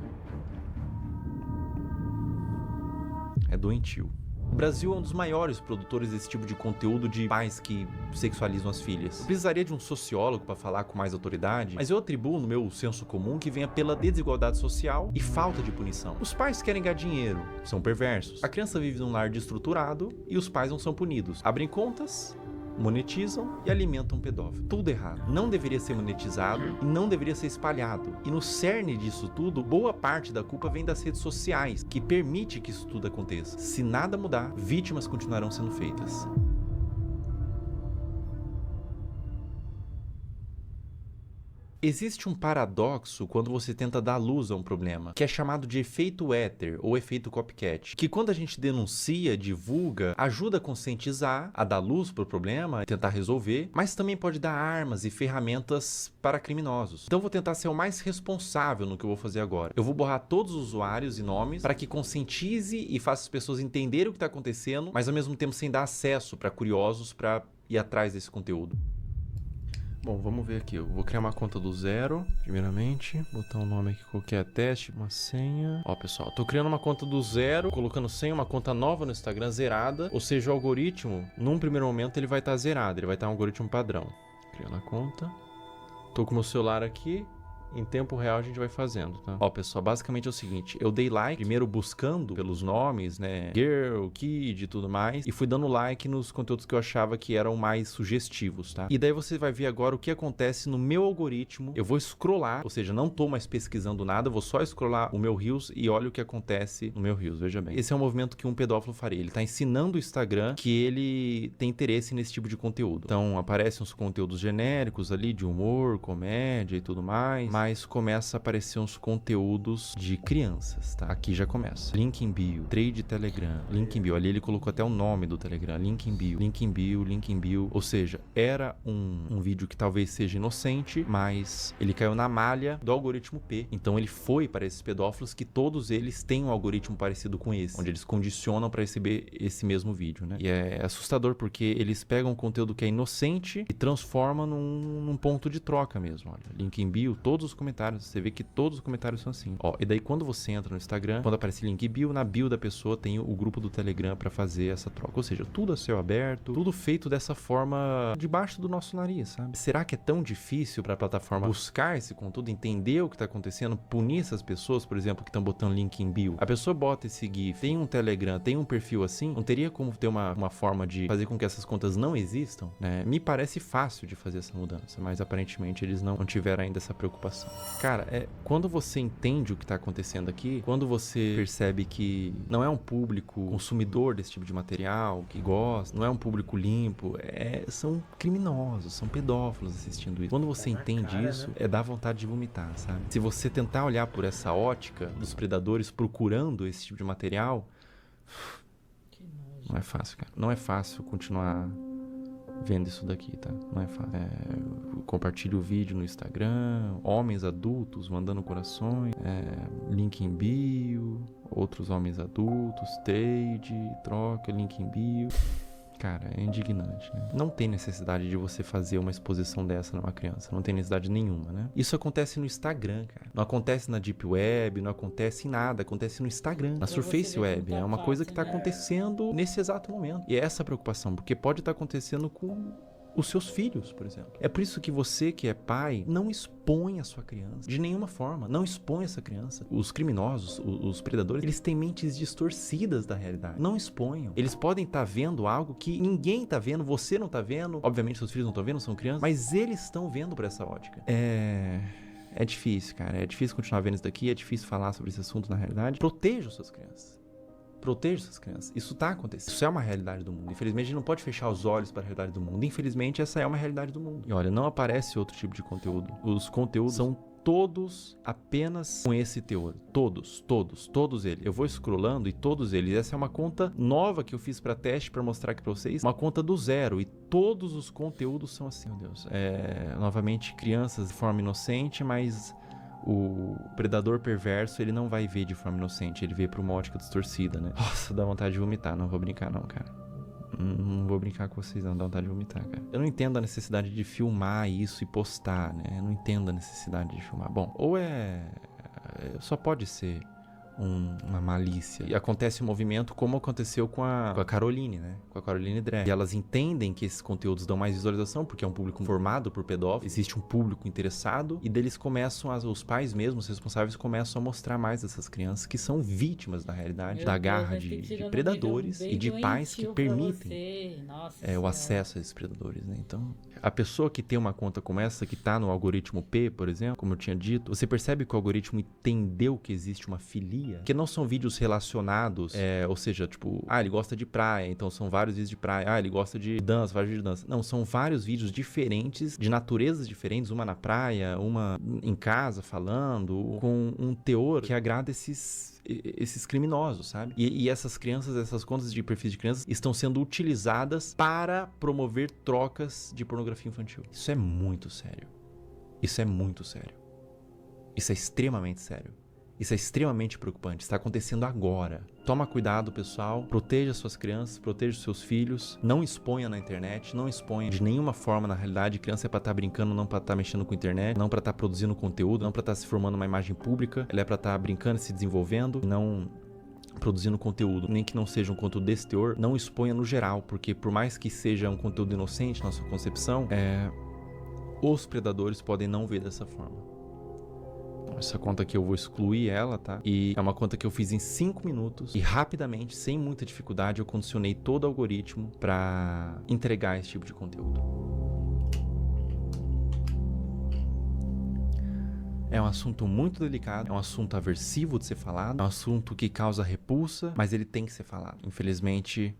É doentio. O Brasil é um dos maiores produtores desse tipo de conteúdo de pais que sexualizam as filhas. Eu precisaria de um sociólogo para falar com mais autoridade, mas eu atribuo no meu senso comum que venha pela desigualdade social e falta de punição. Os pais querem ganhar dinheiro, são perversos. A criança vive num lar desestruturado e os pais não são punidos. Abrem contas, monetizam e alimentam um pedófilo. Tudo errado. Não deveria ser monetizado e não deveria ser espalhado. E no cerne disso tudo, boa parte da culpa vem das redes sociais, que permite que isso tudo aconteça. Se nada mudar, vítimas continuarão sendo feitas. Existe um paradoxo quando você tenta dar luz a um problema, que é chamado de efeito éter ou efeito copycat, que quando a gente denuncia, divulga, ajuda a conscientizar, a dar luz para o problema, tentar resolver, mas também pode dar armas e ferramentas para criminosos. Então eu vou tentar ser o mais responsável no que eu vou fazer agora. Eu vou borrar todos os usuários e nomes para que conscientize e faça as pessoas entenderem o que está acontecendo, mas ao mesmo tempo sem dar acesso para curiosos para ir atrás desse conteúdo. Bom, vamos ver aqui. Eu vou criar uma conta do zero, primeiramente. Botar um nome aqui qualquer, teste, uma senha. Ó, pessoal, tô criando uma conta do zero, colocando senha, uma conta nova no Instagram, zerada. Ou seja, o algoritmo, num primeiro momento, ele vai estar zerado. Ele vai estar um algoritmo padrão. Criando a conta. Tô com o meu celular aqui. Em tempo real a gente vai fazendo, tá? Ó, pessoal, basicamente é o seguinte. Eu dei like, primeiro buscando pelos nomes, né? Girl, Kid e tudo mais. E fui dando like nos conteúdos que eu achava que eram mais sugestivos, tá? E daí você vai ver agora o que acontece no meu algoritmo. Eu vou scrollar, ou seja, não tô mais pesquisando nada. Eu vou só scrollar o meu Reels e olha o que acontece no meu Reels, veja bem. Esse é um movimento que um pedófilo faria. Ele tá ensinando o Instagram que ele tem interesse nesse tipo de conteúdo. Então, aparecem uns conteúdos genéricos ali de humor, comédia e tudo mais. Mas começa a aparecer uns conteúdos de crianças, tá? Aqui já começa. Link em bio, trade Telegram, link em bio. Ali ele colocou até o nome do Telegram, link em bio, link em bio, link em bio. Ou seja, era um vídeo que talvez seja inocente, mas ele caiu na malha do algoritmo P. Então ele foi para esses pedófilos que todos eles têm um algoritmo parecido com esse, onde eles condicionam para receber esse mesmo vídeo, né? E é assustador porque eles pegam um conteúdo que é inocente e transformam num ponto de troca mesmo. Olha, link em bio, todos os comentários, você vê que todos os comentários são assim. Ó, e daí quando você entra no Instagram, quando aparece link bio, na bio da pessoa tem o grupo do Telegram pra fazer essa troca. Ou seja, tudo a céu aberto, tudo feito dessa forma debaixo do nosso nariz, sabe? Será que é tão difícil pra plataforma buscar esse conteúdo, entender o que tá acontecendo, punir essas pessoas, por exemplo, que estão botando link em bio? A pessoa bota esse GIF, tem um Telegram, tem um perfil assim, não teria como ter uma forma de fazer com que essas contas não existam, né? Me parece fácil de fazer essa mudança, mas aparentemente eles não tiveram ainda essa preocupação. Cara, quando você entende o que tá acontecendo aqui, quando você percebe que não é um público consumidor desse tipo de material, que gosta, não é um público limpo, são criminosos, são pedófilos assistindo isso. Quando você entende isso, dá vontade de vomitar, sabe? Se você tentar olhar por essa ótica dos predadores procurando esse tipo de material, não é fácil, cara. Não é fácil continuar vendo isso daqui, tá? Não é fácil. Compartilhe o vídeo no Instagram, homens adultos mandando corações, link em bio, outros homens adultos, trade, troca, link em bio. Cara, é indignante, né? Não tem necessidade de você fazer uma exposição dessa numa criança. Não tem necessidade nenhuma, né? Isso acontece no Instagram, cara. Não acontece na Deep Web, não acontece em nada. Acontece no Instagram, na Surface Web. É uma coisa que tá acontecendo nesse exato momento. E é essa a preocupação, porque pode estar acontecendo com os seus filhos, por exemplo. É por isso que você que é pai, não expõe a sua criança. De nenhuma forma. Não expõe essa criança. Os criminosos, os predadores, eles têm mentes distorcidas da realidade. Não exponham. Eles podem estar vendo algo que ninguém está vendo, você não está vendo. Obviamente seus filhos não estão vendo, são crianças. Mas eles estão vendo por essa ótica. É difícil, cara. É difícil continuar vendo isso daqui. É difícil falar sobre esse assunto na realidade. Proteja suas crianças. Proteja essas crianças. Isso tá acontecendo. Isso é uma realidade do mundo. Infelizmente, a gente não pode fechar os olhos para a realidade do mundo. Infelizmente, essa é uma realidade do mundo. E olha, não aparece outro tipo de conteúdo. Os conteúdos são todos apenas com esse teor. Todos eles. Eu vou scrollando e todos eles. Essa é uma conta nova que eu fiz para teste, para mostrar aqui para vocês. Uma conta do zero. E todos os conteúdos são assim, meu Deus. Novamente, crianças de forma inocente, mas O predador perverso, ele não vai ver de forma inocente, ele vê por uma ótica distorcida, né? Nossa, dá vontade de vomitar, não vou brincar não, cara. Não vou brincar com vocês não, dá vontade de vomitar, cara. Eu não entendo a necessidade de filmar isso e postar, né? Eu não entendo a necessidade de filmar. Bom, ou só pode ser uma malícia. E acontece um movimento como aconteceu com a Caroline, né? Com a Caroline Dre. E elas entendem que esses conteúdos dão mais visualização, porque é um público formado por pedófilos, existe um público interessado, e deles começam, os pais mesmos, os responsáveis, começam a mostrar mais essas crianças que são vítimas, na realidade, da garra de predadores e de pais que permitem o acesso a esses predadores, né? Então, a pessoa que tem uma conta como essa, que tá no algoritmo P, por exemplo, como eu tinha dito, você percebe que o algoritmo entendeu que existe uma filia, que não são vídeos relacionados, ou seja, tipo, ele gosta de praia, então são vários vídeos de praia, ele gosta de dança, vários vídeos de dança. Não, são vários vídeos diferentes, de naturezas diferentes, uma na praia, uma em casa falando, com um teor que agrada esses criminosos, sabe? E essas crianças, essas contas de perfis de crianças estão sendo utilizadas para promover trocas de pornografia infantil. Isso é muito sério. Isso é muito sério. Isso é extremamente sério. Isso é extremamente preocupante. Está acontecendo agora. Toma cuidado, pessoal. Proteja suas crianças, proteja seus filhos. Não exponha na internet, não exponha de nenhuma forma na realidade. Criança é para estar brincando, não para estar mexendo com a internet, não para estar produzindo conteúdo, não para estar se formando uma imagem pública. Ela é para estar brincando e se desenvolvendo, não produzindo conteúdo, nem que não seja um conteúdo desse teor. Não exponha no geral, porque por mais que seja um conteúdo inocente na sua concepção, os predadores podem não ver dessa forma. Essa conta aqui eu vou excluir ela, tá? E é uma conta que eu fiz em 5 minutos e rapidamente, sem muita dificuldade, eu condicionei todo o algoritmo para entregar esse tipo de conteúdo. É um assunto muito delicado, é um assunto aversivo de ser falado, é um assunto que causa repulsa, mas ele tem que ser falado. Infelizmente,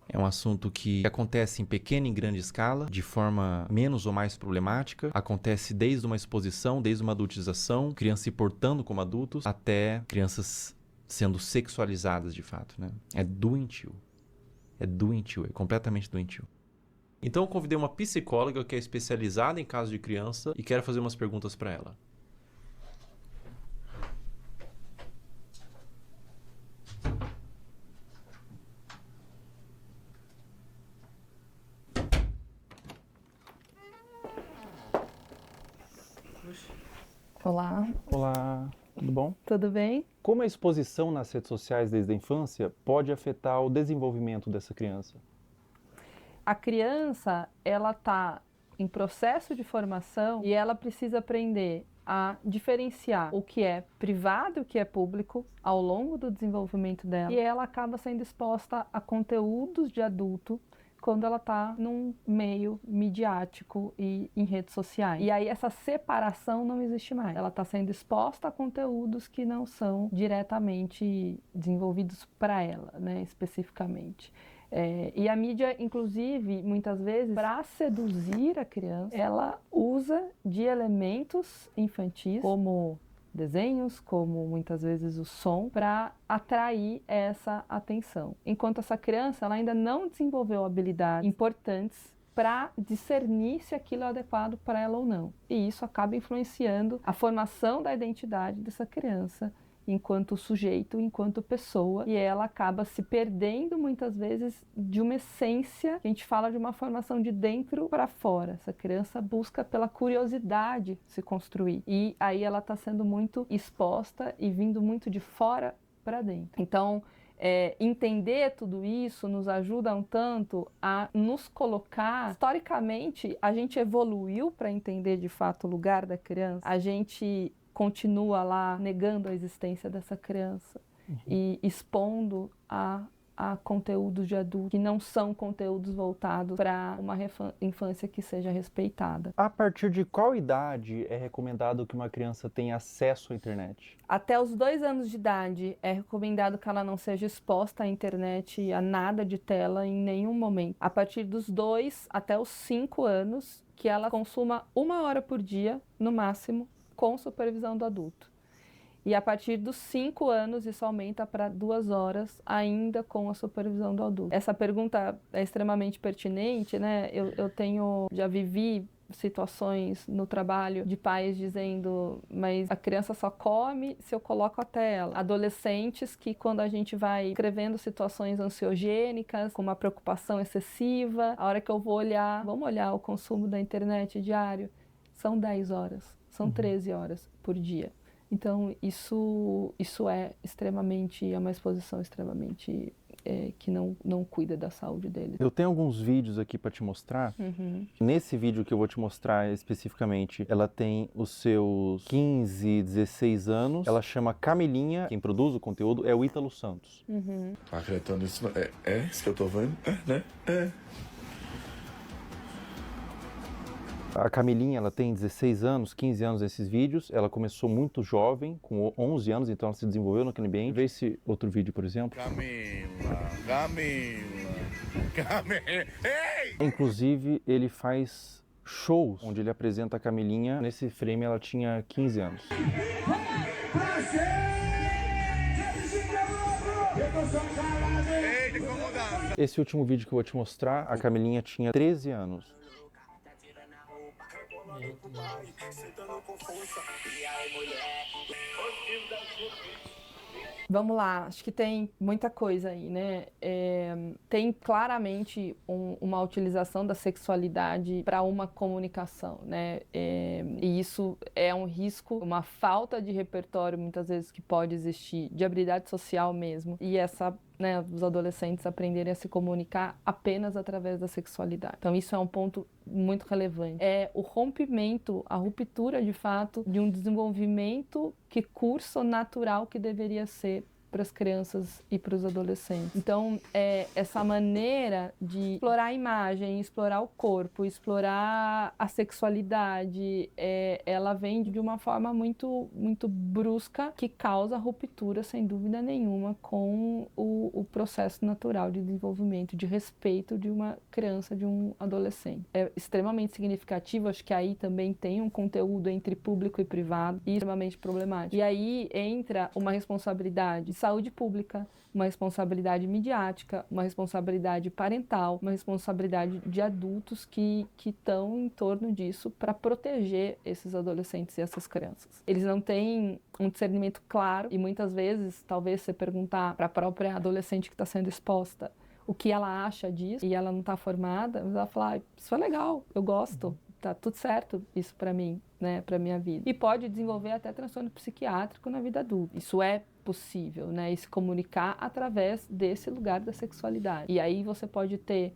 é um assunto que acontece em pequena e grande escala, de forma menos ou mais problemática. Acontece desde uma exposição, desde uma adultização, crianças se portando como adultos, até crianças sendo sexualizadas de fato, né? É doentio. É doentio, é completamente doentio. Então eu convidei uma psicóloga que é especializada em casos de criança e quero fazer umas perguntas para ela. Olá. Olá, tudo bom? Tudo bem? Como a exposição nas redes sociais desde a infância pode afetar o desenvolvimento dessa criança? A criança, ela está em processo de formação e ela precisa aprender a diferenciar o que é privado e o que é público ao longo do desenvolvimento dela. E ela acaba sendo exposta a conteúdos de adulto quando ela está num meio midiático e em redes sociais. E aí essa separação não existe mais. Ela está sendo exposta a conteúdos que não são diretamente desenvolvidos para ela, né, especificamente. E a mídia, inclusive, muitas vezes, para seduzir a criança, ela usa de elementos infantis, como desenhos, como muitas vezes o som, para atrair essa atenção. Enquanto essa criança ela ainda não desenvolveu habilidades importantes para discernir se aquilo é adequado para ela ou não. E isso acaba influenciando a formação da identidade dessa criança enquanto sujeito, enquanto pessoa, e ela acaba se perdendo muitas vezes de uma essência, que a gente fala de uma formação de dentro para fora. Essa criança busca pela curiosidade se construir, e aí ela está sendo muito exposta e vindo muito de fora para dentro. Então, entender tudo isso nos ajuda um tanto a nos colocar. Historicamente, a gente evoluiu para entender de fato o lugar da criança, a gente continua lá negando a existência dessa criança e expondo a conteúdos de adulto que não são conteúdos voltados para uma infância que seja respeitada. A partir de qual idade é recomendado que uma criança tenha acesso à internet? Até os 2 anos de idade é recomendado que ela não seja exposta à internet, a nada de tela em nenhum momento. A partir dos 2 até os 5 anos, que ela consuma 1 hora por dia, no máximo, com supervisão do adulto. E a partir dos 5 anos, isso aumenta para 2 horas, ainda com a supervisão do adulto. Essa pergunta é extremamente pertinente, né? Já vivi situações no trabalho de pais dizendo, mas a criança só come se eu coloco a tela. Adolescentes que, quando a gente vai escrevendo situações ansiogênicas, com uma preocupação excessiva, a hora que eu vou olhar, vamos olhar o consumo da internet diário, são 10 horas, são 13 horas por dia. Então, isso é uma exposição extremamente que não cuida da saúde deles. Eu tenho alguns vídeos aqui para te mostrar. Nesse vídeo que eu vou te mostrar especificamente, ela tem os seus 15, 16 anos. Ela chama Camilinha. Quem produz o conteúdo é o Ítalo Santos. Acreditando nisso, é isso que eu tô vendo? Né? A Camilinha, ela tem 16 anos, 15 anos nesses vídeos. Ela começou muito jovem, com 11 anos, então ela se desenvolveu naquele ambiente. Vê esse outro vídeo, por exemplo. Camila. Ei! Inclusive, ele faz shows onde ele apresenta a Camilinha. Nesse frame, ela tinha 15 anos. Esse último vídeo que eu vou te mostrar, a Camilinha tinha 13 anos. Vamos lá, acho que tem muita coisa aí, né? Tem claramente uma utilização da sexualidade para uma comunicação, né? E isso é um risco, uma falta de repertório, muitas vezes, que pode existir, de habilidade social mesmo. E os adolescentes aprenderem a se comunicar apenas através da sexualidade. Então, isso é um ponto muito relevante. É o rompimento, a ruptura, de fato, de um desenvolvimento que curso natural que deveria ser para as crianças e para os adolescentes. Então, essa maneira de explorar a imagem, explorar o corpo, explorar a sexualidade, ela vem de uma forma muito, muito brusca, que causa ruptura, sem dúvida nenhuma, com o processo natural de desenvolvimento, de respeito de uma criança, de um adolescente. É extremamente significativo, acho que aí também tem um conteúdo entre público e privado, e extremamente problemático. E aí entra uma responsabilidade de saúde pública, uma responsabilidade midiática, uma responsabilidade parental, uma responsabilidade de adultos que estão em torno disso para proteger esses adolescentes e essas crianças. Eles não têm um discernimento claro e muitas vezes, talvez você perguntar para a própria adolescente que está sendo exposta o que ela acha disso e ela não está formada, mas ela fala, isso é legal, eu gosto, tá tudo certo isso para mim, né, para minha vida. E pode desenvolver até transtorno psiquiátrico na vida adulta. Isso é possível, né, e se comunicar através desse lugar da sexualidade. E aí você pode ter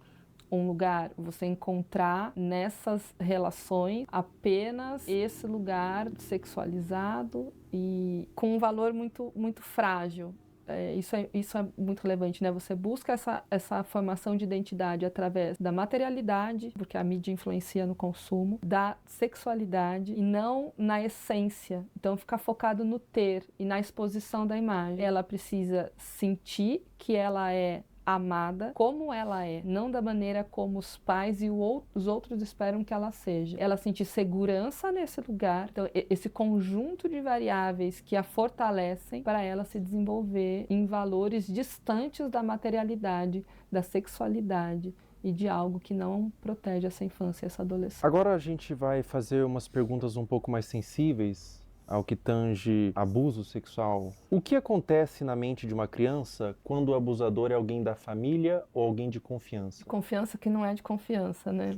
um lugar, você encontrar nessas relações apenas esse lugar sexualizado e com um valor muito, muito frágil. Isso é muito relevante, né? Você busca essa formação de identidade através da materialidade, porque a mídia influencia no consumo, da sexualidade e não na essência. Então, ficar focado no ter e na exposição da imagem. Ela precisa sentir que ela é amada como ela é, não da maneira como os pais e os outros esperam que ela seja. Ela sentir segurança nesse lugar, então esse conjunto de variáveis que a fortalecem para ela se desenvolver em valores distantes da materialidade, da sexualidade e de algo que não protege essa infância e essa adolescência. Agora a gente vai fazer umas perguntas um pouco mais sensíveis ao que tange abuso sexual. O que acontece na mente de uma criança quando o abusador é alguém da família ou alguém de confiança? Confiança que não é de confiança, né?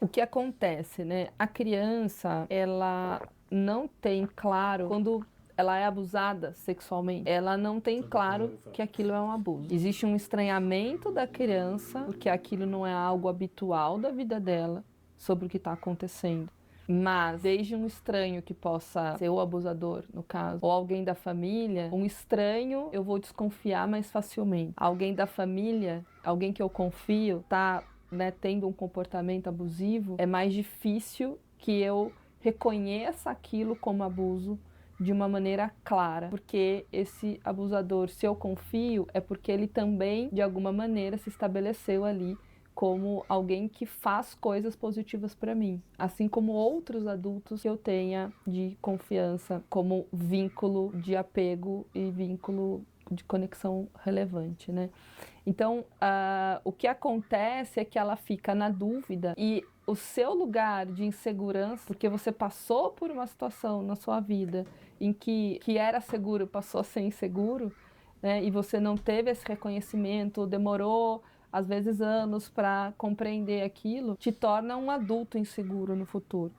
O que acontece, né? A criança, ela não tem claro, quando ela é abusada sexualmente, ela não tem claro que aquilo é um abuso. Existe um estranhamento da criança, porque aquilo não é algo habitual da vida dela, sobre o que está acontecendo. Mas, desde um estranho que possa ser o abusador, no caso, ou alguém da família, um estranho eu vou desconfiar mais facilmente. Alguém da família, alguém que eu confio, tá, né, tendo um comportamento abusivo, é mais difícil que eu reconheça aquilo como abuso de uma maneira clara. Porque esse abusador, se eu confio, é porque ele também, de alguma maneira, se estabeleceu ali como alguém que faz coisas positivas para mim, assim como outros adultos que eu tenha de confiança, como vínculo de apego e vínculo de conexão relevante, né? Então, o que acontece é que ela fica na dúvida e o seu lugar de insegurança, porque você passou por uma situação na sua vida em que era seguro, passou a ser inseguro, né? E você não teve esse reconhecimento, demorou às vezes anos para compreender aquilo, te torna um adulto inseguro no futuro.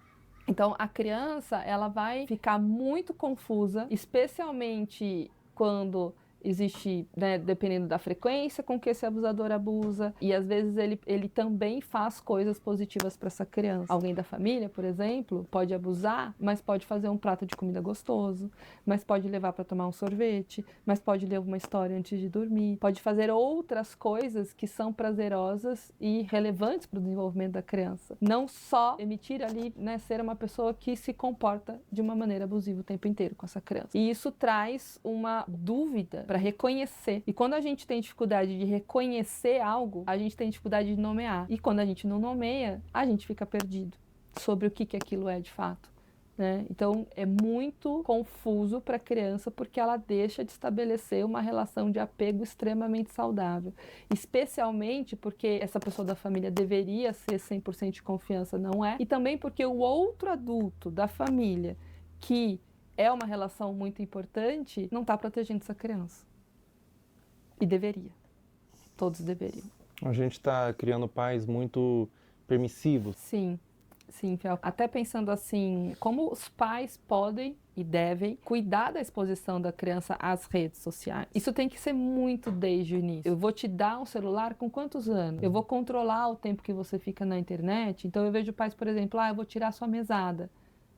Então, a criança, ela vai ficar muito confusa, especialmente quando existe, né, dependendo da frequência com que esse abusador abusa, e às vezes ele também faz coisas positivas para essa criança. Alguém da família, por exemplo, pode abusar, mas pode fazer um prato de comida gostoso, mas pode levar para tomar um sorvete, mas pode ler uma história antes de dormir, pode fazer outras coisas que são prazerosas e relevantes para o desenvolvimento da criança. Não só emitir ali, né, ser uma pessoa que se comporta de uma maneira abusiva o tempo inteiro com essa criança. E isso traz uma dúvida para reconhecer. E quando a gente tem dificuldade de reconhecer algo, a gente tem dificuldade de nomear. E quando a gente não nomeia, a gente fica perdido sobre o que aquilo é de fato, né? Então, é muito confuso para a criança porque ela deixa de estabelecer uma relação de apego extremamente saudável. Especialmente porque essa pessoa da família deveria ser 100% de confiança, não é? E também porque o outro adulto da família que é uma relação muito importante, não está protegendo essa criança. E deveria. Todos deveriam. A gente está criando pais muito permissivos. Sim, Fel. Até pensando assim, como os pais podem e devem cuidar da exposição da criança às redes sociais. Isso tem que ser muito desde o início. Eu vou te dar um celular com quantos anos? Eu vou controlar o tempo que você fica na internet. Então eu vejo pais, por exemplo, eu vou tirar sua mesada.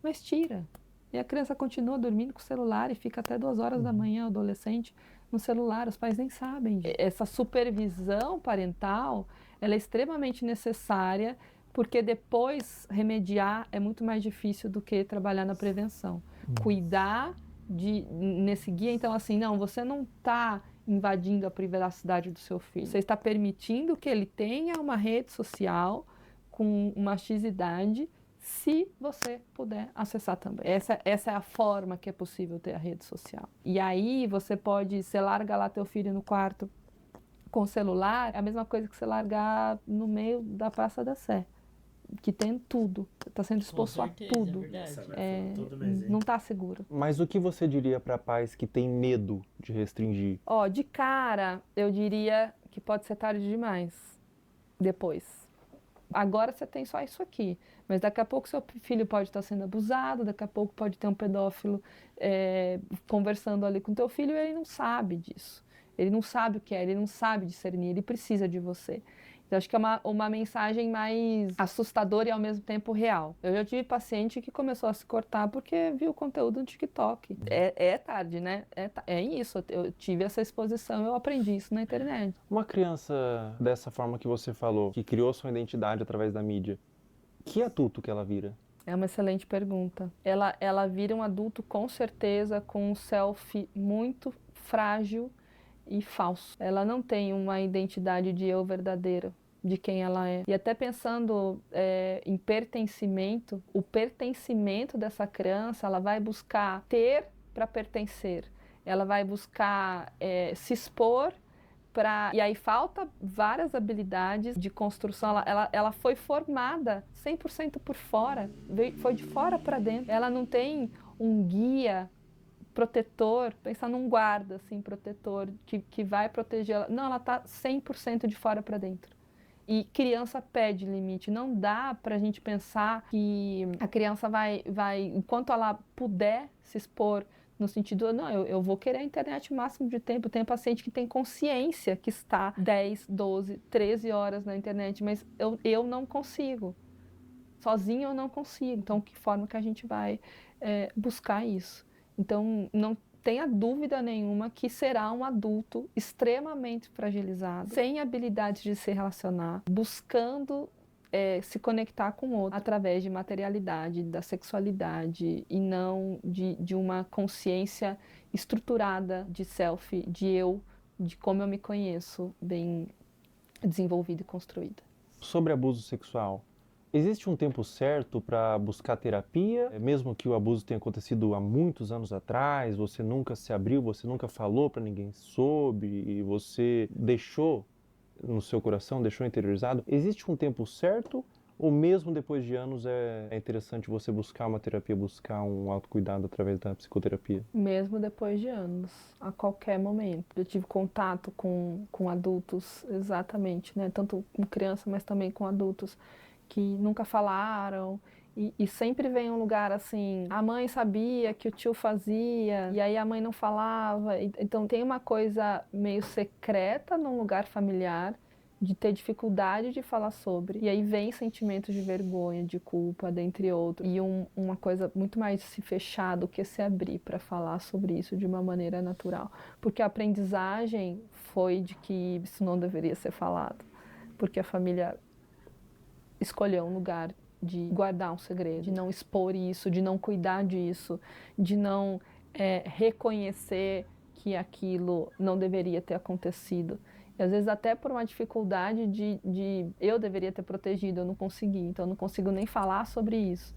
Mas tira. E a criança continua dormindo com o celular e fica até 2 horas da manhã, o adolescente, no celular. Os pais nem sabem. Essa supervisão parental, ela é extremamente necessária, porque depois remediar é muito mais difícil do que trabalhar na prevenção. Cuidar nesse guia, então assim, não, você não está invadindo a privacidade do seu filho. Você está permitindo que ele tenha uma rede social com uma X idade, se você puder acessar também. Essa é a forma que é possível ter a rede social. E aí você larga lá teu filho no quarto com o celular, é a mesma coisa que você largar no meio da Praça da Sé, que tem tudo, está sendo exposto a tudo. Não está seguro. Mas o que você diria para pais que têm medo de restringir? De cara, eu diria que pode ser tarde demais, depois. Agora você tem só isso aqui, mas daqui a pouco seu filho pode estar sendo abusado, daqui a pouco pode ter um pedófilo conversando ali com teu filho e ele não sabe disso. Ele não sabe o que é, ele não sabe discernir, ele precisa de você. Então, acho que é uma mensagem mais assustadora e ao mesmo tempo real. Eu já tive paciente que começou a se cortar porque viu o conteúdo no TikTok. É tarde, né? É isso, eu tive essa exposição, eu aprendi isso na internet. Uma criança dessa forma que você falou, que criou sua identidade através da mídia, que adulto que ela vira? É uma excelente pergunta. Ela vira um adulto com certeza com um selfie muito frágil e falso. Ela não tem uma identidade de eu verdadeira, de quem ela é. E até pensando em pertencimento, o pertencimento dessa criança, ela vai buscar ter para pertencer. Ela vai buscar se expor para... E aí falta várias habilidades de construção. Ela foi formada 100% por fora, foi de fora para dentro. Ela não tem um guia protetor, pensar num guarda, assim, protetor, que vai proteger ela. Não, ela está 100% de fora para dentro. E criança pede limite. Não dá para a gente pensar que a criança vai, enquanto ela puder se expor, no sentido, não, eu vou querer a internet o máximo de tempo. Tem paciente que tem consciência que está 10, 12, 13 horas na internet, mas eu não consigo. Sozinho eu não consigo. Então, que forma que a gente vai buscar isso? Então, não tenha dúvida nenhuma que será um adulto extremamente fragilizado, sem habilidades de se relacionar, buscando se conectar com o outro através de materialidade, da sexualidade e não de uma consciência estruturada de self, de eu, de como eu me conheço, bem desenvolvida e construída. Sobre abuso sexual, Existe um tempo certo para buscar terapia? Mesmo que o abuso tenha acontecido há muitos anos atrás, você nunca se abriu, você nunca falou para ninguém sobre, e você deixou no seu coração, deixou interiorizado. Existe um tempo certo? Ou mesmo depois de anos é interessante você buscar uma terapia, buscar um autocuidado através da psicoterapia? Mesmo depois de anos, a qualquer momento. Eu tive contato com adultos, exatamente, né? Tanto com criança, mas também com adultos que nunca falaram. E sempre vem um lugar assim, a mãe sabia que o tio fazia, e aí a mãe não falava. Então tem uma coisa meio secreta num lugar familiar, de ter dificuldade de falar sobre. E aí vem sentimentos de vergonha, de culpa, dentre outros. E uma coisa muito mais se fechar do que se abrir para falar sobre isso de uma maneira natural. Porque a aprendizagem foi de que isso não deveria ser falado. Porque a família escolheu um lugar de guardar um segredo, de não expor isso, de não cuidar disso, de não reconhecer que aquilo não deveria ter acontecido. E às vezes até por uma dificuldade de eu deveria ter protegido, eu não consegui, então eu não consigo nem falar sobre isso.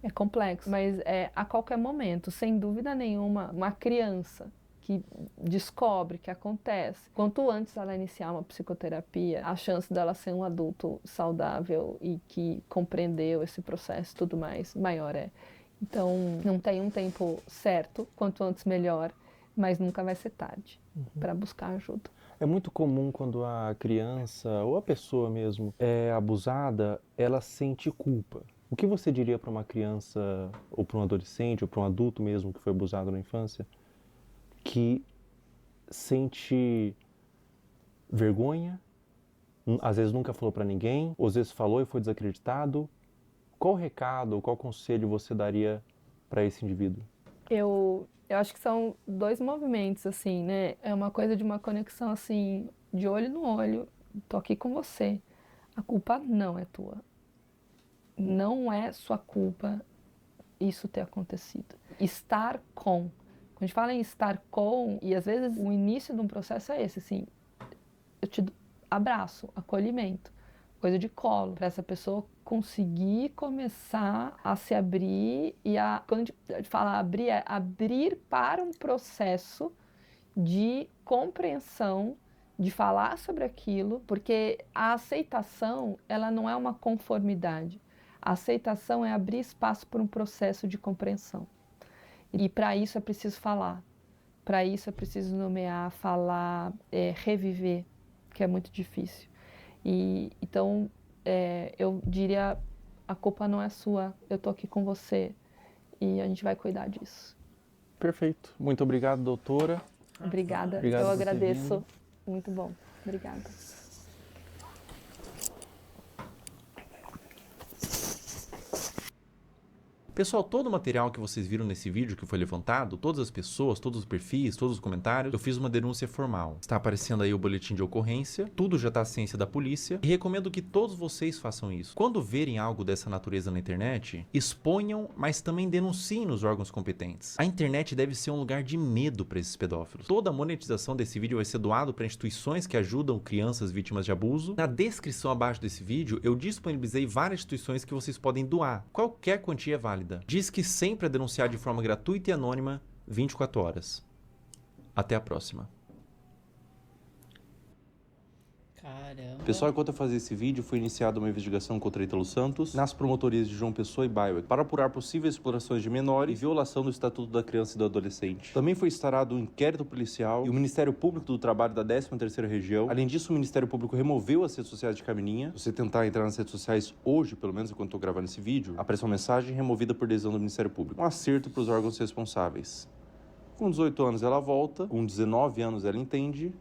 É complexo, mas a qualquer momento, sem dúvida nenhuma, uma criança que descobre que acontece, quanto antes ela iniciar uma psicoterapia, a chance dela ser um adulto saudável e que compreendeu esse processo e tudo mais, maior é. Então, não tem um tempo certo, quanto antes melhor, mas nunca vai ser tarde para buscar ajuda. É muito comum quando a criança ou a pessoa mesmo é abusada, ela sente culpa. O que você diria para uma criança ou para um adolescente ou para um adulto mesmo que foi abusado na infância, que sente vergonha, às vezes nunca falou para ninguém, ou às vezes falou e foi desacreditado? Qual recado ou qual conselho você daria para esse indivíduo? Eu acho que são dois movimentos, assim, né? É uma coisa de uma conexão, assim, de olho no olho. Tô aqui com você. A culpa não é tua. Não é sua culpa isso ter acontecido. Estar com. Quando a gente fala em estar com, e às vezes o início de um processo é esse, assim, eu te abraço, acolhimento, coisa de colo, para essa pessoa conseguir começar a se abrir e quando a gente fala abrir, é abrir para um processo de compreensão, de falar sobre aquilo, porque a aceitação, ela não é uma conformidade. A aceitação é abrir espaço para um processo de compreensão. E para isso é preciso falar, para isso é preciso nomear, falar, reviver, que é muito difícil. Então, eu diria, a culpa não é sua, eu tô aqui com você e a gente vai cuidar disso. Perfeito. Muito obrigado, doutora. Obrigada, Obrigado eu por ter agradeço. vindo. Muito bom, obrigada. Pessoal, todo o material que vocês viram nesse vídeo que foi levantado, todas as pessoas, todos os perfis, todos os comentários, eu fiz uma denúncia formal. Está aparecendo aí o boletim de ocorrência, tudo já está à ciência da polícia e recomendo que todos vocês façam isso. Quando verem algo dessa natureza na internet, exponham, mas também denunciem nos órgãos competentes. A internet deve ser um lugar de medo para esses pedófilos. Toda a monetização desse vídeo vai ser doado para instituições que ajudam crianças vítimas de abuso. Na descrição abaixo desse vídeo, eu disponibilizei várias instituições que vocês podem doar. Qualquer quantia é válida. Diz que sempre é denunciar de forma gratuita e anônima 24 horas. Até a próxima. Caramba. Pessoal, enquanto eu fazia esse vídeo, foi iniciada uma investigação contra Ítalo Santos nas promotorias de João Pessoa e Baiuá para apurar possíveis explorações de menores e violação do Estatuto da Criança e do Adolescente. Também foi instaurado um inquérito policial e o Ministério Público do Trabalho da 13ª Região. Além disso, o Ministério Público removeu as redes sociais de Camilinha. Se você tentar entrar nas redes sociais hoje, pelo menos enquanto estou gravando esse vídeo, aparece uma mensagem removida por decisão do Ministério Público. Um acerto para os órgãos responsáveis. Com 18 anos ela volta, com 19 anos ela entende,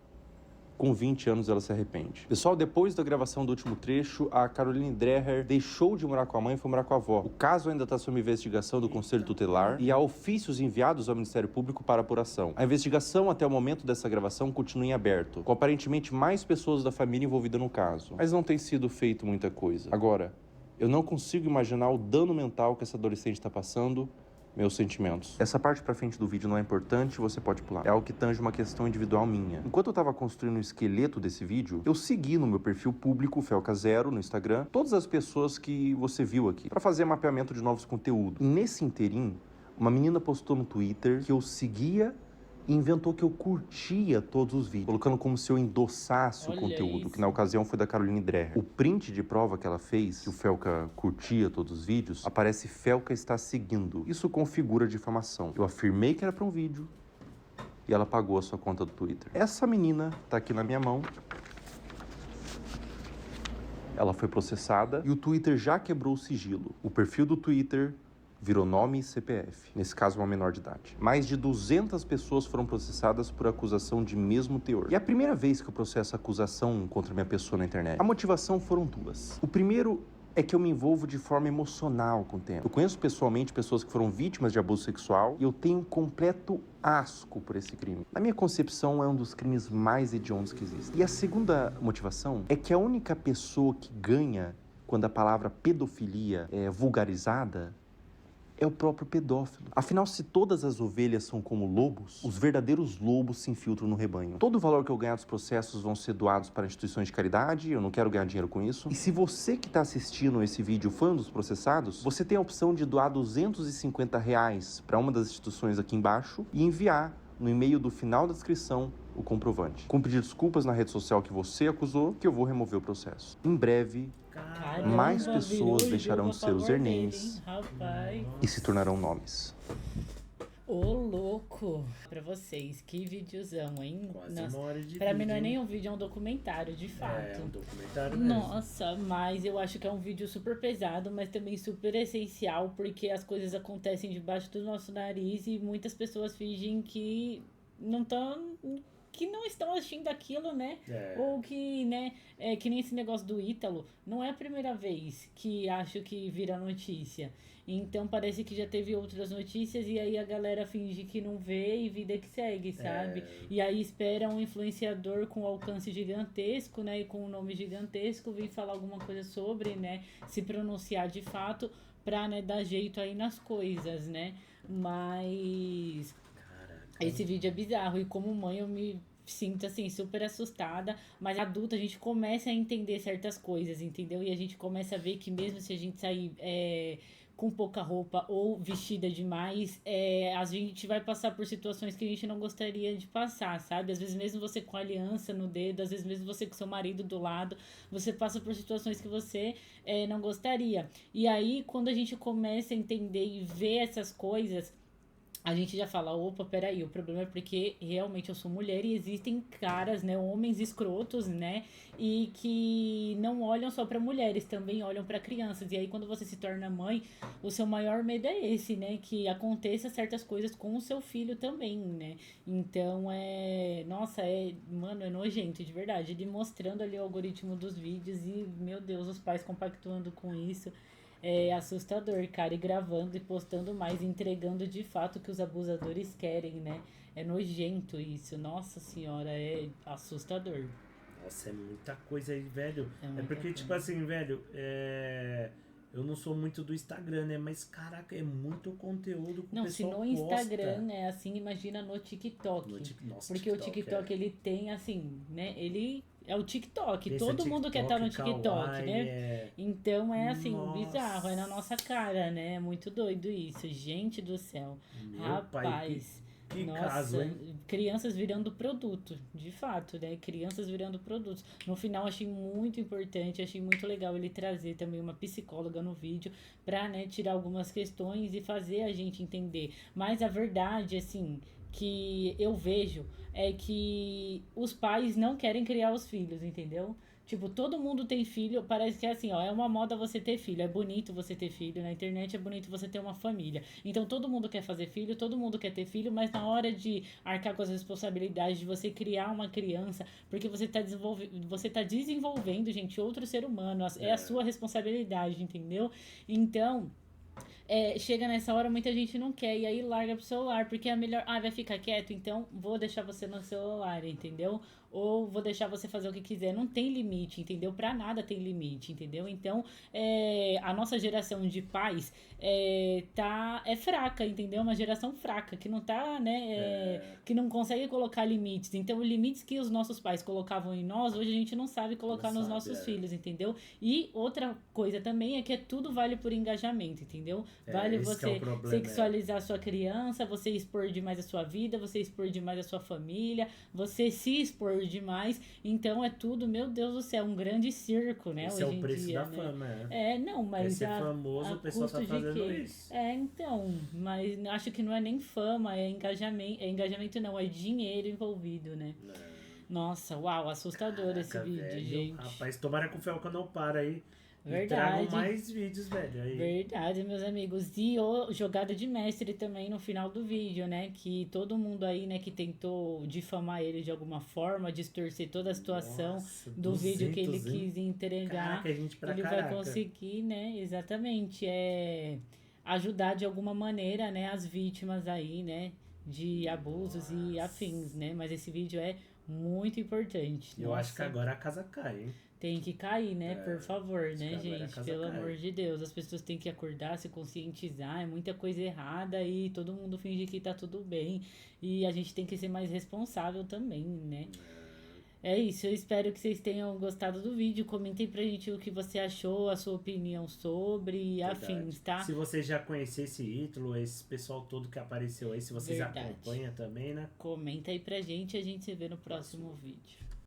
com 20 anos ela se arrepende. Pessoal, depois da gravação do último trecho, a Caroline Dreher deixou de morar com a mãe e foi morar com a avó. O caso ainda está sob investigação do Conselho Tutelar e há ofícios enviados ao Ministério Público para apuração. A investigação até o momento dessa gravação continua em aberto, com aparentemente mais pessoas da família envolvidas no caso. Mas não tem sido feito muita coisa. Agora, eu não consigo imaginar o dano mental que essa adolescente está passando meus sentimentos. Essa parte pra frente do vídeo não é importante, você pode pular. É algo que tange uma questão individual minha. Enquanto eu tava construindo o esqueleto desse vídeo, eu segui no meu perfil público, Felca0, no Instagram, todas as pessoas que você viu aqui, pra fazer mapeamento de novos conteúdos. E nesse interim, uma menina postou no Twitter que eu seguia e inventou que eu curtia todos os vídeos, colocando como se eu endossasse o conteúdo, que na ocasião foi da Caroline Dreher. O print de prova que ela fez, que o Felca curtia todos os vídeos, aparece Felca está seguindo. Isso configura difamação. Eu afirmei que era para um vídeo e ela pagou a sua conta do Twitter. Essa menina tá aqui na minha mão. Ela foi processada e o Twitter já quebrou o sigilo. O perfil do Twitter virou nome e CPF, nesse caso uma menor de idade. Mais de 200 pessoas foram processadas por acusação de mesmo teor. E é a primeira vez que eu processo acusação contra minha pessoa na internet. A motivação foram duas. O primeiro é que eu me envolvo de forma emocional com o tema. Eu conheço pessoalmente pessoas que foram vítimas de abuso sexual e eu tenho completo asco por esse crime. Na minha concepção, é um dos crimes mais hediondos que existem. E a segunda motivação é que a única pessoa que ganha quando a palavra pedofilia é vulgarizada é o próprio pedófilo. Afinal, se todas as ovelhas são como lobos, os verdadeiros lobos se infiltram no rebanho. Todo o valor que eu ganhar dos processos vão ser doados para instituições de caridade, eu não quero ganhar dinheiro com isso. E se você que está assistindo esse vídeo foi um dos processados, você tem a opção de doar R$250 para uma das instituições aqui embaixo e enviar no e-mail do final da descrição o comprovante. Com pedir desculpas na rede social que você acusou, que eu vou remover o processo. Em breve, Caramba, mais pessoas deixarão de ser os usernames e se tornarão nomes. Ô, louco! Pra vocês, que videozão, hein? Quase Nossa, uma hora de pra mim vídeo, não é hein? nem um vídeo, é um documentário, de fato. É um documentário mesmo. Nossa, mas eu acho que é um vídeo super pesado, mas também super essencial, porque as coisas acontecem debaixo do nosso nariz e muitas pessoas fingem que não estão assistindo aquilo, né? Ou que, né, que nem esse negócio do Ítalo, não é a primeira vez que acho que vira notícia. Então parece que já teve outras notícias e aí a galera finge que não vê e vida que segue, sabe? E aí espera um influenciador com alcance gigantesco, né, e com um nome gigantesco vir falar alguma coisa sobre, né, se pronunciar de fato pra, né, dar jeito aí nas coisas, né? Mas esse vídeo é bizarro e como mãe eu me sinto, assim, super assustada, mas adulta a gente começa a entender certas coisas, entendeu? E a gente começa a ver que mesmo se a gente sair com pouca roupa ou vestida demais, a gente vai passar por situações que a gente não gostaria de passar, sabe? Às vezes mesmo você com aliança no dedo, às vezes mesmo você com seu marido do lado, você passa por situações que você não gostaria. E aí, quando a gente começa a entender e ver essas coisas, a gente já fala, opa, peraí, o problema é porque realmente eu sou mulher e existem caras, né, homens escrotos, né, e que não olham só pra mulheres, também olham pra crianças. E aí quando você se torna mãe, o seu maior medo é esse, né, que aconteça certas coisas com o seu filho também, né. Então nossa, mano, é nojento, de verdade. Ele mostrando ali o algoritmo dos vídeos e, meu Deus, os pais compactuando com isso. É assustador, cara, e gravando e postando mais, entregando de fato o que os abusadores querem, né? É nojento isso, nossa senhora, é assustador. Nossa, é muita coisa aí, velho. É porque, coisa. tipo assim, velho, eu não sou muito do Instagram, né? Mas, caraca, é muito conteúdo que o Não, se pessoal no Instagram é assim, imagina no TikTok. Nossa, porque o TikTok, ele tem, assim, né? Ele é o TikTok. Esse Todo mundo quer estar no TikTok, Kawaii, né? Então é assim, Nossa. bizarro. É na nossa cara, né? É muito doido isso. Gente do céu. Meu Rapaz. pai, que nossa, caso, hein? crianças virando produto, de fato, né? Crianças virando produtos. No final, achei muito importante, achei muito legal ele trazer também uma psicóloga no vídeo pra, né, tirar algumas questões e fazer a gente entender. Mas a verdade, assim, que eu vejo é que os pais não querem criar os filhos, entendeu? Tipo, todo mundo tem filho, parece que é assim, ó, é uma moda você ter filho, é bonito você ter filho, na internet é bonito você ter uma família. Então todo mundo quer fazer filho, todo mundo quer ter filho, mas na hora de arcar com as responsabilidades de você criar uma criança, porque você tá desenvolvendo, gente, outro ser humano, é a sua responsabilidade, entendeu? Então chega nessa hora, muita gente não quer, e aí larga pro celular, porque é melhor, vai ficar quieto, então vou deixar você no celular, entendeu? ou vou deixar você fazer o que quiser. Não tem limite, entendeu? Pra nada tem limite, entendeu? Então, a nossa geração de pais é fraca, entendeu? Uma geração fraca, que não tá, né, que não consegue colocar limites. Então, os limites que os nossos pais colocavam em nós, hoje a gente não sabe colocar nos nossos filhos, entendeu? E outra coisa também é que tudo vale por engajamento, entendeu? Vale você sexualizar a sua criança, você expor demais a sua vida, você expor demais a sua família, você se expor demais. Então, é tudo, meu Deus do céu, um grande circo, né? Esse hoje é o preço em dia, da né? fama, né? Não, mas Esse famoso, o pessoal tá fazendo isso. Então, mas acho que não é nem fama, é engajamento. Engajamento não, é dinheiro envolvido, né? Nossa, uau, assustador esse vídeo, velho, gente. Rapaz, tomara que o Felca não para aí. Verdade. E tragam mais vídeos, velho. Aí. Verdade, meus amigos. E jogada de mestre também no final do vídeo, né? Que todo mundo aí, né, que tentou difamar ele de alguma forma, distorcer toda a situação do vídeo que ele quis entregar. Caraca, gente pra ele vai conseguir, né? Exatamente. Ajudar de alguma maneira, né, as vítimas aí, né? De abusos e afins, né? Mas esse vídeo é muito importante. Eu acho que agora a casa cai, hein? Tem que cair, né? Por favor, né, gente? Pelo cai. amor de Deus. As pessoas têm que acordar, se conscientizar. É muita coisa errada e todo mundo finge que tá tudo bem. E a gente tem que ser mais responsável também, né? É isso. Eu espero que vocês tenham gostado do vídeo. Comentem pra gente o que você achou, a sua opinião sobre afins, tá? Se você já conhecia esse Ítalo, esse pessoal todo que apareceu aí, se vocês Verdade. acompanham também, né? Comenta aí pra gente e a gente se vê no próximo vídeo.